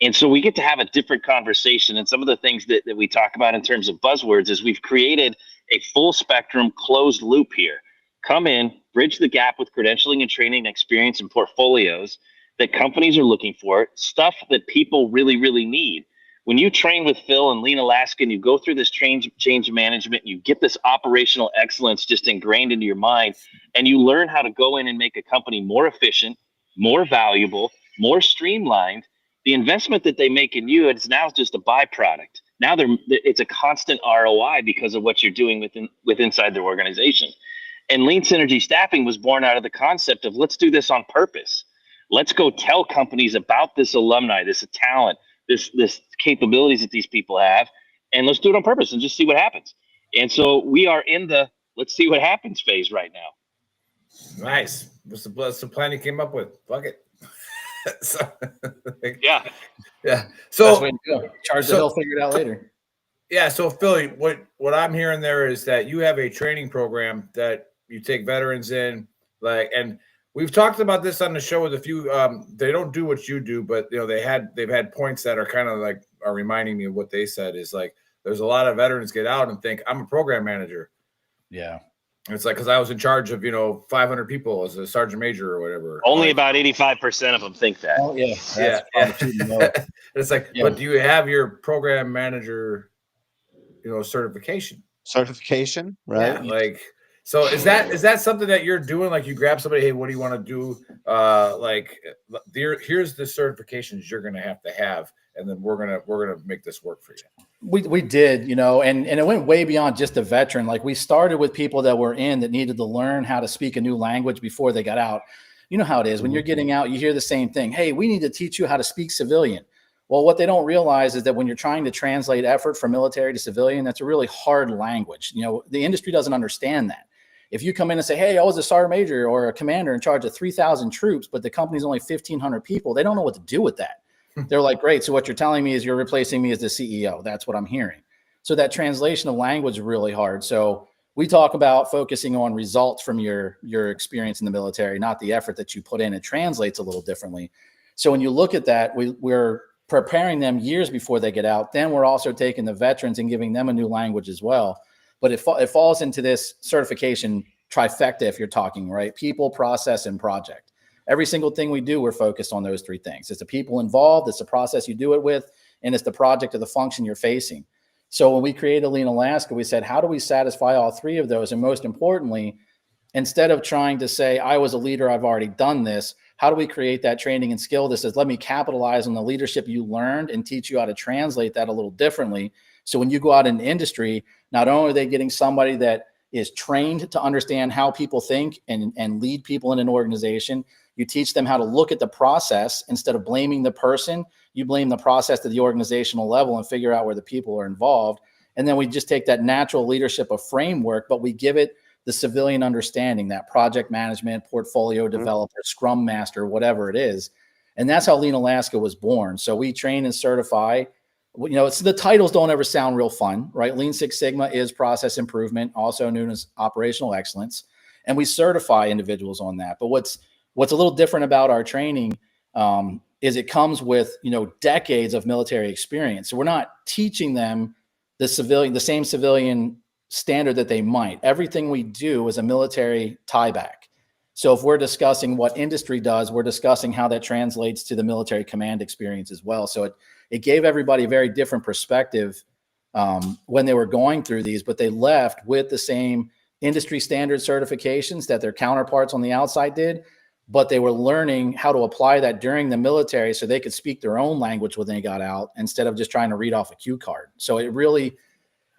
And so we get to have a different conversation. And some of the things that we talk about in terms of buzzwords is we've created a full spectrum closed loop here. Come in, bridge the gap with credentialing and training experience and portfolios that companies are looking for, stuff that people really, really need. When you train with Phil and Lean Alaska and you go through this change management, you get this operational excellence just ingrained into your mind, and you learn how to go in and make a company more efficient, more valuable, more streamlined. The investment that they make in you is now just a byproduct. Now it's a constant ROI because of what you're doing inside their organization. And Lean Synergy Staffing was born out of the concept of let's do this on purpose. Let's go tell companies about this alumni, this talent, this capabilities that these people have, and let's do it on purpose and just see what happens. And so we are in the let's see what happens phase right now. Nice. What's the plan you came up with? Fuck it. Yeah. So charge the hill, figure it out later. Yeah. So Philly, what I'm hearing there is that you have a training program that you take veterans in, and we've talked about this on the show with a few. They don't do what you do, but they've had points that are kind of are reminding me of what they said. Is there's a lot of veterans get out and think I'm a program manager. Yeah. And it's because I was in charge of 500 people as a sergeant major or whatever. Only about 85% of them think that. Oh yeah, It's but do you have your program manager, certification? Certification, right? Yeah, so is that something that you're doing? Like you grab somebody, hey, what do you want to do? Here's the certifications you're gonna have, and then we're gonna make this work for you. We did, and it went way beyond just a veteran. Like we started with people that were that needed to learn how to speak a new language before they got out. You know how it is when you're getting out, you hear the same thing. Hey, we need to teach you how to speak civilian. Well, what they don't realize is that when you're trying to translate effort from military to civilian, that's a really hard language. The industry doesn't understand that. If you come in and say, hey, I was a sergeant major or a commander in charge of 3,000 troops, but the company's only 1,500 people, they don't know what to do with that. They're like, great. So what you're telling me is you're replacing me as the CEO. That's what I'm hearing. So that translation of language is really hard. So we talk about focusing on results from your experience in the military, not the effort that you put in. It translates a little differently. So when you look at that, we're preparing them years before they get out. Then we're also taking the veterans and giving them a new language as well. But it falls into this certification trifecta if you're talking, right? People, process, and project. Every single thing we do, we're focused on those three things. It's the people involved, it's the process you do it with, and it's the project or the function you're facing. So when we created Lean Alaska, we said, how do we satisfy all three of those? And most importantly, instead of trying to say, I was a leader, I've already done this, how do we create that training and skill that says, let me capitalize on the leadership you learned and teach you how to translate that a little differently. So when you go out in the industry, not only are they getting somebody that is trained to understand how people think and lead people in an organization, you teach them how to look at the process. Instead of blaming the person, you blame the process to the organizational level and figure out where the people are involved. And then we just take that natural leadership of framework, but we give it the civilian understanding, that project management, portfolio developer, scrum master, whatever it is. And that's how Lean Alaska was born. So we train and certify. It's the titles don't ever sound real fun, right? Lean Six Sigma is process improvement, also known as operational excellence. And we certify individuals on that. But what's a little different about our training is it comes with, decades of military experience. So we're not teaching them the same civilian standard that they might. Everything we do is a military tie back. So if we're discussing what industry does, we're discussing how that translates to the military command experience as well. So it gave everybody a very different perspective when they were going through these, but they left with the same industry standard certifications that their counterparts on the outside did, but they were learning how to apply that during the military so they could speak their own language when they got out instead of just trying to read off a cue card. So it really,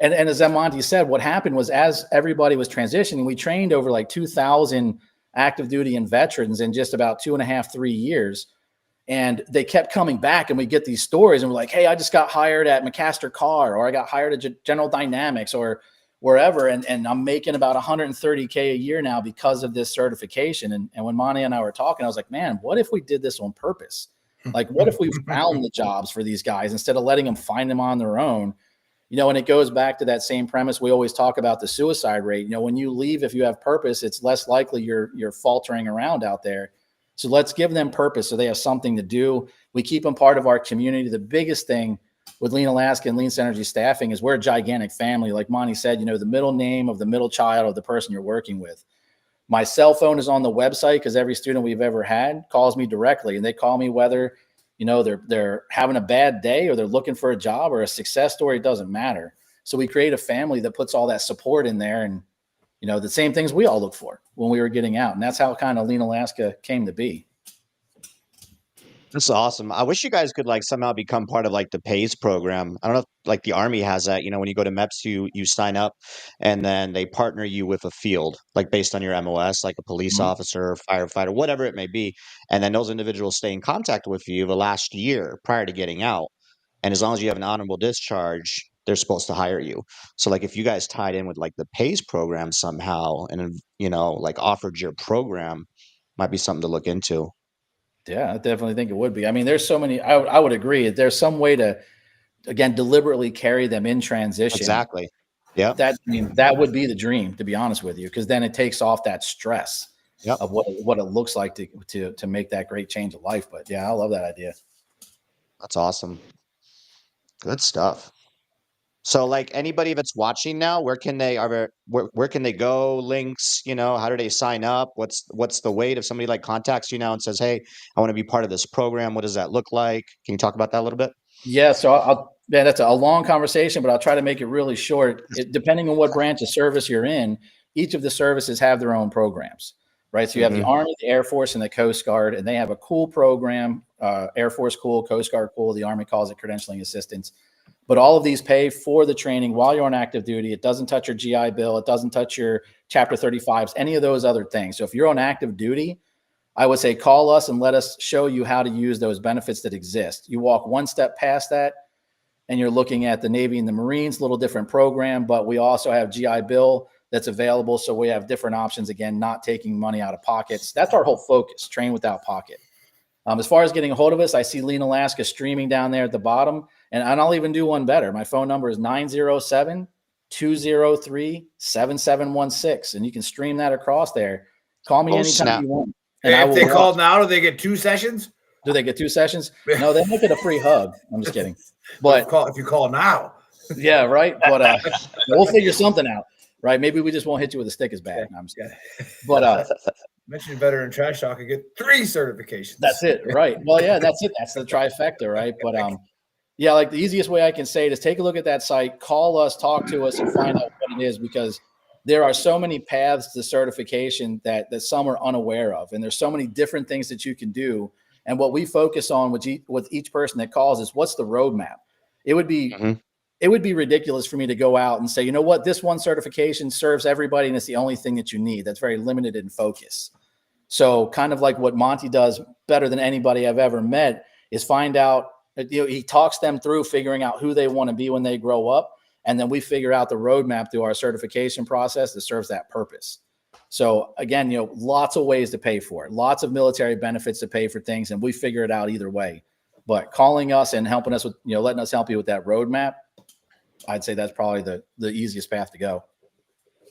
And as Monty said, what happened was as everybody was transitioning, we trained over like 2,000 active duty and veterans in just about 2.5, 3 years. And they kept coming back, and we get these stories, and we're like, hey, I just got hired at McMaster Carr, or I got hired at General Dynamics, or wherever. And I'm making about $130K a year now because of this certification. And when Monty and I were talking, I was like, man, what if we did this on purpose? Like, what if we found the jobs for these guys instead of letting them find them on their own? You know, and it goes back to that same premise. We always talk about the suicide rate. You know, when you leave, if you have purpose, it's less likely you're faltering around out there. So let's give them purpose so they have something to do. We keep them part of our community. The biggest thing with Lean Alaska and Lean Synergy staffing is we're a gigantic family. Like Monty said, you know, the middle name of the middle child of the person you're working with. My cell phone is on the website because every student we've ever had calls me directly, and they call me whether, you know, they're having a bad day or they're looking for a job or a success story. It doesn't matter. So we create a family that puts all that support in there, and you know, the same things we all look for when we were getting out. And that's how kind of Lean Alaska came to be. That's awesome. I wish you guys could like somehow become part of like the PACE program. I don't know if like the Army has that, you know, when you go to MEPS, you sign up and then they partner you with a field, like based on your MOS, like a police officer, firefighter, whatever it may be. And then those individuals stay in contact with you the last year prior to getting out. And as long as you have an honorable discharge, they're supposed to hire you. So like if you guys tied in with like the PACE program somehow and, you know, like offered your program, might be something to look into. Yeah, I definitely think it would be. I mean, there's so many, I would agree. If there's some way to, again, deliberately carry them in transition. Exactly. Yeah. I mean, that would be the dream, to be honest with you, because then it takes off that stress of what it looks like to make that great change of life. But yeah, I love that idea. That's awesome. Good stuff. So like anybody that's watching now, where can they where can they go? Links, you know, how do they sign up? What's the wait if somebody like contacts you now and says, "Hey, I want to be part of this program." What does that look like? Can you talk about that a little bit? Yeah, so yeah, that's a long conversation, but I'll try to make it really short. Depending on what branch of service you're in, each of the services have their own programs, right? So you have the Army, the Air Force, and the Coast Guard, and they have a cool program. Air Force cool, Coast Guard cool. The Army calls it credentialing assistance. But all of these pay for the training while you're on active duty. It doesn't touch your GI Bill. It doesn't touch your Chapter 35s, any of those other things. So if you're on active duty, I would say call us and let us show you how to use those benefits that exist. You walk one step past that, and you're looking at the Navy and the Marines, a little different program, but we also have GI Bill that's available. So we have different options, again, not taking money out of pockets. That's our whole focus, train without pocket. As far as getting a hold of us, I see Lean Alaska streaming down there at the bottom, and I'll even do one better. My phone number is 907-203-7716, and you can stream that across there. Call me anytime you want. And if they call now, do they get 2 sessions? Do they get 2 sessions? No, they don't get a free hug. I'm just kidding. But if you call now. Yeah, right. But we'll figure something out, right? Maybe we just won't hit you with a stick as bad. I'm just kidding. But mention Veteran Trash Talk and get 3 certifications. That's it, right? Well, yeah, that's it. That's the trifecta, right? But yeah, like the easiest way I can say it is take a look at that site, call us, talk to us, and find out what it is, because there are so many paths to certification that some are unaware of, and there's so many different things that you can do. And what we focus on with each person that calls is what's the roadmap. It would be ridiculous for me to go out and say, you know what, this one certification serves everybody and it's the only thing that you need. That's very limited in focus. So kind of like what Monty does better than anybody I've ever met is find out, you know, he talks them through figuring out who they want to be when they grow up. And then we figure out the roadmap through our certification process that serves that purpose. So again, you know, lots of ways to pay for it, lots of military benefits to pay for things, and we figure it out either way. But calling us and helping us with, you know, letting us help you with that roadmap, I'd say that's probably the easiest path to go.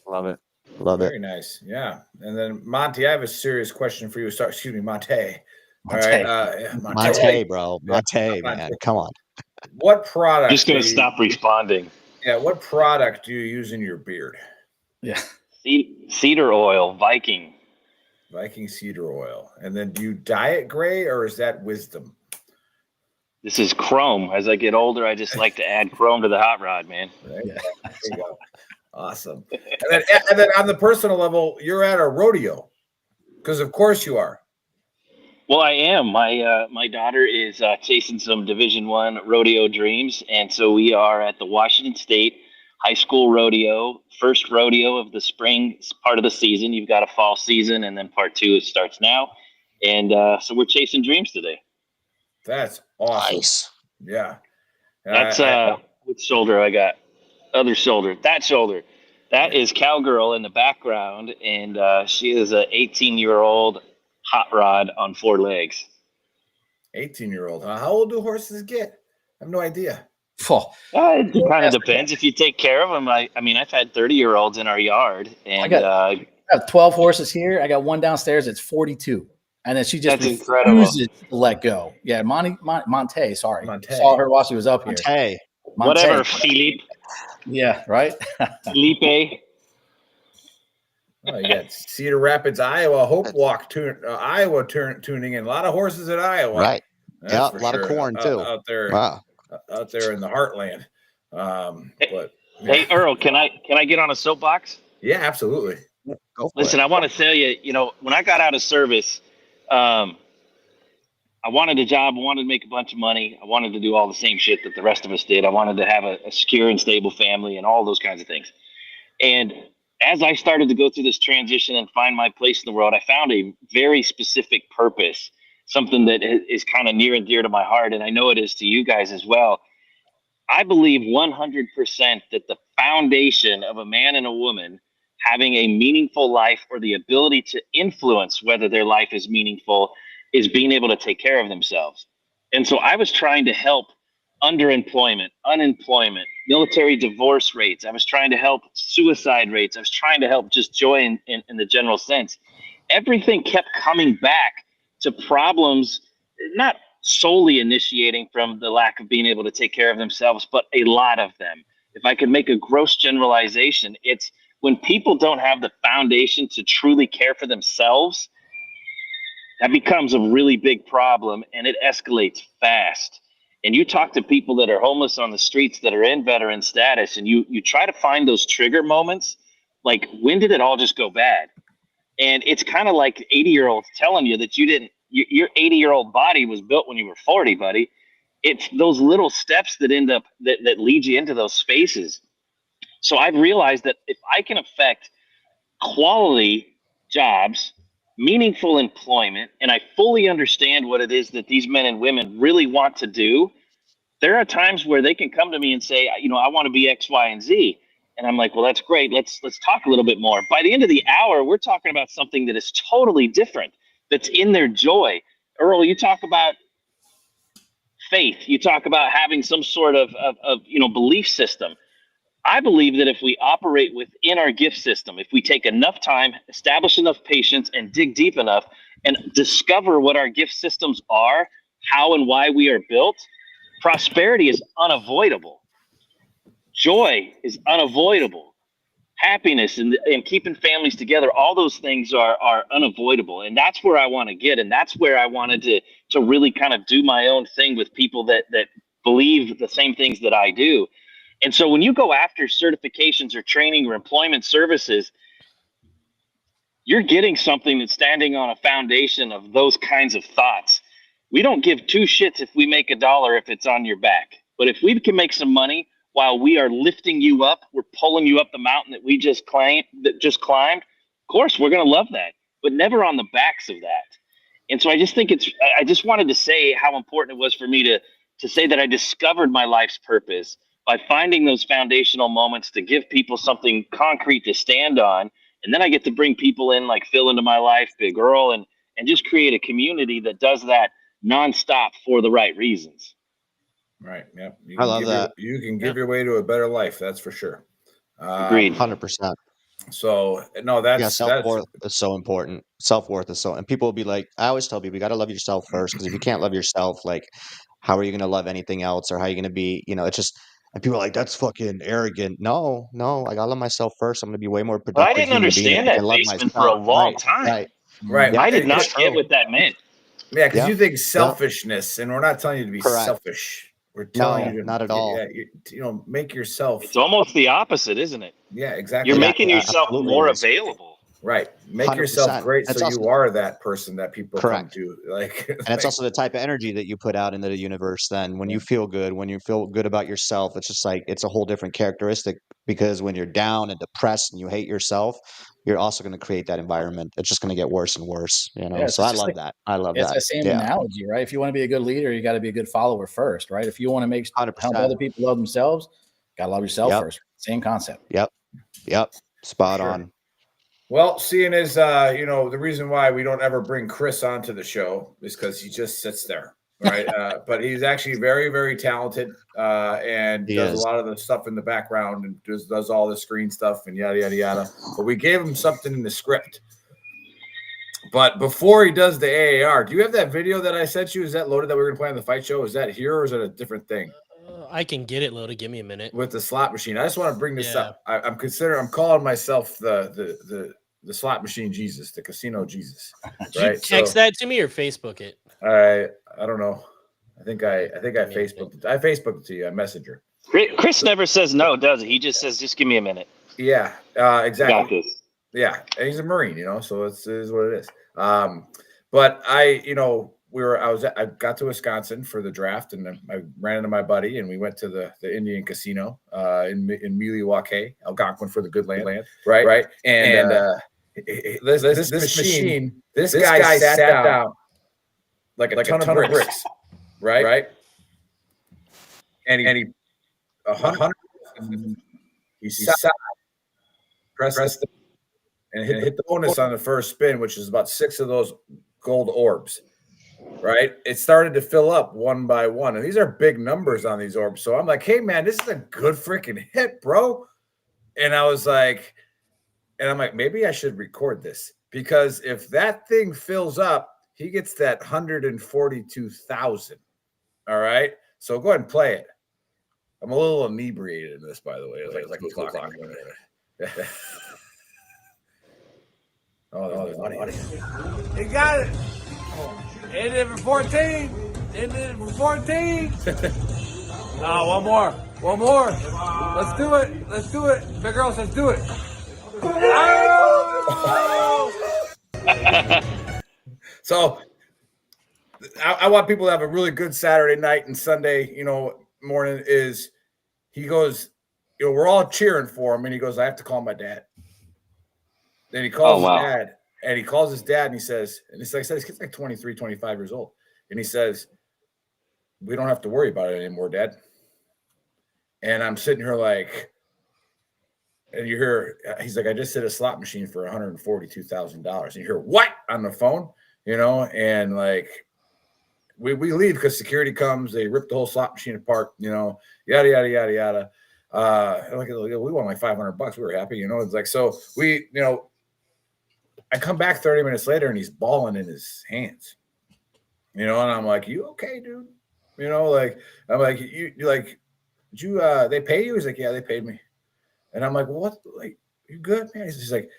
Love it. Love it. Very nice. Yeah. And then Monty, I have a serious question for you. Excuse me, Monte. All right. Monte, bro. Monte, man. Come on. What product? Just going to stop responding. Yeah. What product do you use in your beard? Yeah. Cedar oil, Viking cedar oil. And then do you dye it gray, or is that wisdom? This is chrome. As I get older, I just like to add chrome to the hot rod, man. Right? Yeah. There you go. Awesome. And then on the personal level, you're at a rodeo, because of course you are. Well, I am. My daughter is chasing some Division I rodeo dreams, and so we are at the Washington State high school rodeo, first rodeo of the spring part of the season. You've got a fall season, and then part 2 starts now. And so we're chasing dreams today. That's awesome. Nice. Yeah. That's which shoulder I got? Other shoulder. That shoulder. That is Cowgirl in the background, and she is a 18-year-old hot rod on 4 legs. 18-year-old. How old do horses get? I have no idea. It kind of depends. If you take care of them, I mean, I've had 30-year-olds in our yard, and I have 12 horses here. I got one downstairs. It's 42. And then she just refuses to let go. Yeah, Monte, sorry. Saw her while she was up here. Monte. Whatever, Philippe. Yeah, right? Felipe. Oh, you got Cedar Rapids, Iowa, Hope Walk, Iowa tuning in. A lot of horses at Iowa. Right. That's a lot of corn, too. Out there. Wow. Out there in the heartland. Hey, Earl, can I get on a soapbox? Yeah, absolutely. Listen, I want to tell you, when I got out of service, I wanted a job. I wanted to make a bunch of money. I wanted to do all the same shit that the rest of us did. I wanted to have a secure and stable family and all those kinds of things. And as I started to go through this transition and find my place in the world, I found a very specific purpose, something that is kind of near and dear to my heart. And I know it is to you guys as well. I believe 100% that the foundation of a man and a woman having a meaningful life, or the ability to influence whether their life is meaningful, is being able to take care of themselves. And so I was trying to help underemployment, unemployment, military divorce rates. I was trying to help suicide rates. I was trying to help just joy in the general sense. Everything kept coming back to problems, not solely initiating from the lack of being able to take care of themselves, but a lot of them. If I could make a gross generalization, it's when people don't have the foundation to truly care for themselves, that becomes a really big problem, and it escalates fast. And you talk to people that are homeless on the streets that are in veteran status, and you try to find those trigger moments, like, when did it all just go bad? And it's kind of like 80-year-olds telling you that your 80-year-old body was built when you were 40, buddy. It's those little steps that end up that lead you into those spaces. So I've realized that if I can affect quality jobs, meaningful employment, and I fully understand what it is that these men and women really want to do, there are times where they can come to me and say, I want to be X, Y, and Z. And I'm like, well, that's great. Let's talk a little bit more. By the end of the hour, we're talking about something that is totally different, that's in their joy. Earl, you talk about faith. You talk about having some sort of belief system. I believe that if we operate within our gift system, if we take enough time, establish enough patience, and dig deep enough and discover what our gift systems are, how and why we are built, prosperity is unavoidable. Joy is unavoidable. Happiness and keeping families together, all those things are unavoidable. And that's where I want to get. And that's where I wanted to really kind of do my own thing with people that believe the same things that I do. And so when you go after certifications or training or employment services, you're getting something that's standing on a foundation of those kinds of thoughts. We don't give two shits if we make $1 if it's on your back. But if we can make some money while we are lifting you up, we're pulling you up the mountain that we just climbed, of course, we're going to love that, but never on the backs of that. And so I just think I just wanted to say how important it was for me to say that I discovered my life's purpose by finding those foundational moments to give people something concrete to stand on. And then I get to bring people in like Phil into my life, Big Earl, and just create a community that does that nonstop for the right reasons. Right. Yeah. I love that. You can give your way to a better life. That's for sure. Agreed. 100%. So no, self-worth is so important. Self-worth is and people will be like, I always tell people, you got to love yourself first. Because if you can't love yourself, like, how are you going to love anything else? Or how are you going to be, it's just, and people are like, that's fucking arrogant. No, I got to love myself first. I'm going to be way more productive. But I didn't understand that basement for a long time. Right. I did not get what that meant. Yeah, because you think selfishness, and we're not telling you to be selfish. We're telling you to, not at all. Make yourself. It's almost the opposite, isn't it? Yeah, exactly. You're making yourself more available. Right. Make 100%. Yourself great so also, you are that person that people come to. And it's also the type of energy that you put out into the universe then. When you feel good, when you feel good about yourself, it's just like it's a whole different characteristic because when you're down and depressed and you hate yourself, you're also going to create that environment. It's just going to get worse and worse, you know? Yeah, So it's I just love like that. I love it's that. the same Yeah. analogy, right? If you want to be a good leader, you got to be a good follower first, right? If you want to help 100%. other people love themselves, gotta love yourself Yep. first. Same concept. Yep. Spot Sure. on. Well, seeing as the reason why we don't ever bring Chris onto the show is because he just sits there, right? But he's actually very, very talented and He does is. a lot of the stuff in the background and does all the screen stuff and yada yada yada. But we gave him something in the script. But before he does the AAR, do you have that video that I sent you? Is that loaded that we're gonna play on the fight show? Is that here or is it a different thing? I can get it loaded. Give me a minute. With the slot machine. I just want to bring this up. I'm calling myself the slot machine Jesus, the casino Jesus. Did you text that to me or Facebook it? I don't know. I think I Facebooked it. I Facebooked it to you. I Messenger. Chris never says no, does he? He just says, "Just give me a minute." Yeah, exactly. Got this. Yeah, and he's a Marine, so it is what it is. But I got to Wisconsin for the draft, and I ran into my buddy, and we went to the Indian Casino in Milwaukee, Algonquin for the good land, right? And this machine, this guy sat down like a ton of bricks, right? And he 100, he sat, pressed and hit the bonus on the first spin, which is about 6 of those gold orbs. Right, it started to fill up one by one, and these are big numbers on these orbs. So I'm like, "Hey, man, this is a good freaking hit, bro!" And I'm like, maybe I should record this because if that thing fills up, he gets that 142,000. All right, so go ahead and play it. I'm a little inebriated in this, by the way. It's like 2 o'clock. Oh, there's money. He got it. Hit it for 14. Hit it for 14. Oh, one more. Let's do it. Big girl says do it. Oh! So I want people to have a really good Saturday night and Sunday, morning. Is he goes, we're all cheering for him, and he goes, I have to call my dad. Then he calls his dad, and he calls his dad, and he says, and it's like I said, this kid's like 23, 25 years old, and he says, we don't have to worry about it anymore, Dad. And I'm sitting here like, and you hear, he's like, I just hit a slot machine for $142,000. And you hear, what? On the phone, and like, we leave because security comes, they rip the whole slot machine apart, yada, yada, yada, yada. Like, we won like $500. We were happy, it's like, so we, I come back 30 minutes later and he's balling in his hands, and I'm like, you okay, dude? I'm like, you like, did you, they pay you? He's like, yeah, they paid me. And I'm like, well, what, like, you good, man? He's like,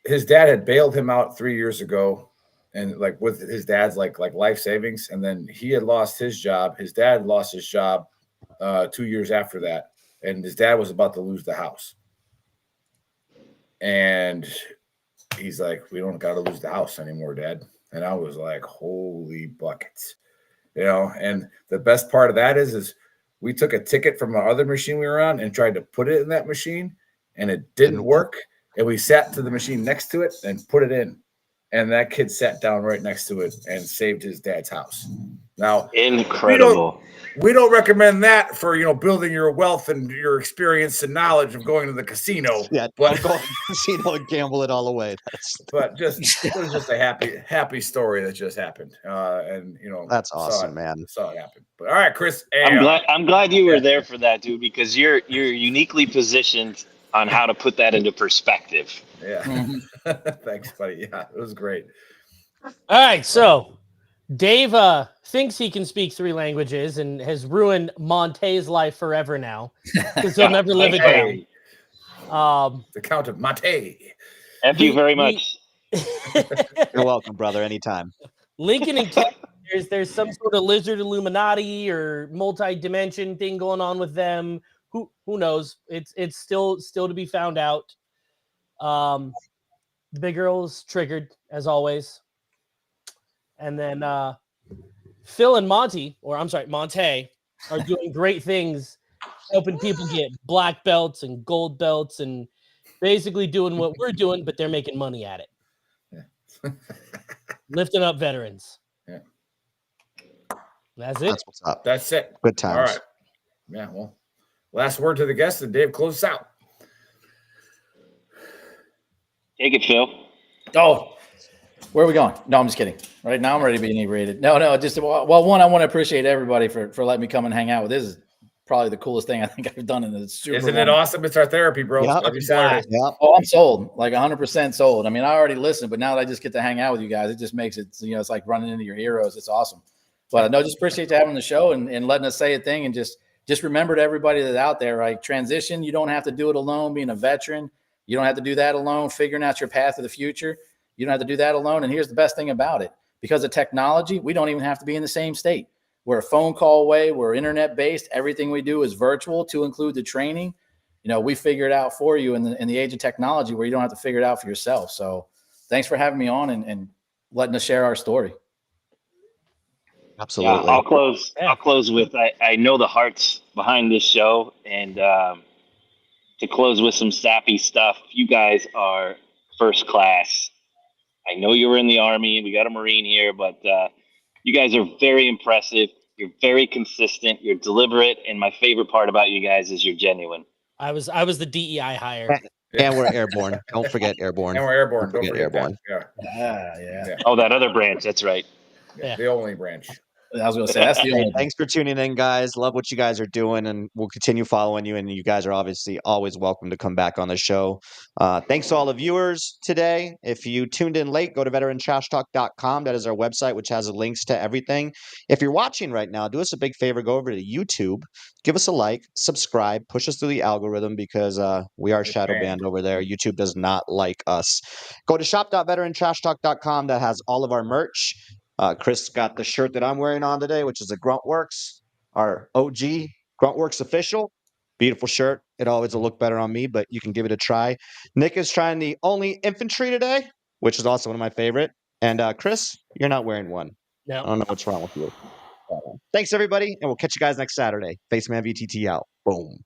his dad had bailed him out 3 years ago, and like with his dad's like life savings. And then he had lost his job. His dad lost his job 2 years after that. And his dad was about to lose the house. And he's like, we don't got to lose the house anymore, Dad. And I was like, holy buckets, and the best part of that is we took a ticket from our other machine we were on and tried to put it in that machine, and it didn't work. And we sat to the machine next to it and put it in. And that kid sat down right next to it and saved his dad's house. Now, incredible. We don't recommend that for, building your wealth and your experience and knowledge of going to the casino. Yeah, but go to the casino and gamble it all away. But it was just a happy story that just happened. And that's awesome, man. Saw it happen. But all right, Chris. I'm glad you were there for that, dude, because you're uniquely positioned on how to put that into perspective. Yeah. Thanks, buddy. Yeah, it was great. All right, so Dave thinks he can speak 3 languages and has ruined Monte's life forever now because he'll never live it down. The Count of Monte. Thank you very much. You're welcome, brother. Anytime. Lincoln and Kevin, there's some sort of lizard Illuminati or multi-dimension thing going on with them. Who knows? It's still to be found out. The big girl's triggered as always. And then Phil and Monte are doing great things helping people get black belts and gold belts and basically doing what we're doing, but they're making money at it. Lifting up veterans. Yeah. That's it. That's what's up. That's it. Good times. All right. Yeah. Well, last word to the guests, and Dave, close us out. Take it, Phil. Oh, where are we going? No, I'm just kidding. Right now, I'm ready to be inebriated. No, just well, one, I want to appreciate everybody for letting me come and hang out with. This is probably the coolest thing I think I've done in the Super Isn't long. it awesome? It's our therapy, bro. Yep. Every Saturday. Yep. Oh, I'm sold, like 100% sold. I mean, I already listened, but now that I just get to hang out with you guys, it just makes it, it's like running into your heroes. It's awesome. But no, just appreciate you having the show and letting us say a thing, and just remember to everybody that's out there, like transition. You don't have to do it alone. Being a veteran, you don't have to do that alone. Figuring out your path to the future, you don't have to do that alone. And here's the best thing about it: because of technology, we don't even have to be in the same state. We're a phone call away. We're internet based. Everything we do is virtual, to include the training. We figure it out for you in the age of technology, where you don't have to figure it out for yourself. So thanks for having me on and letting us share our story. Absolutely. Yeah, I'll close with I know the hearts behind this show, and to close with some sappy stuff. You guys are first class. I know you were in the Army, and we got a Marine here, but you guys are very impressive. You're very consistent. You're deliberate, and my favorite part about you guys is you're genuine. I was the DEI hire. And we're airborne. Don't forget airborne. And we're airborne. Don't forget airborne. that. Yeah. Oh, that other branch. That's right. Yeah. The only branch. I was going to say that's the only. Thanks for tuning in, guys. Love what you guys are doing, and we'll continue following you. And you guys are obviously always welcome to come back on the show. Thanks to all the viewers today. If you tuned in late, go to VeteranTrashTalk.com. That is our website, which has links to everything. If you're watching right now, do us a big favor. Go over to YouTube, give us a like, subscribe, push us through the algorithm, because we are shadow banned over there. YouTube does not like us. Go to shop.veterantrashtalk.com. That has all of our merch. Chris got the shirt that I'm wearing on today, which is a Gruntworks, our OG Gruntworks official. Beautiful shirt. It always will look better on me, but you can give it a try. Nick is trying the only infantry today, which is also one of my favorite. And Chris, you're not wearing one. No. I don't know what's wrong with you. Thanks, everybody, and we'll catch you guys next Saturday. Faceman VTT out. Boom.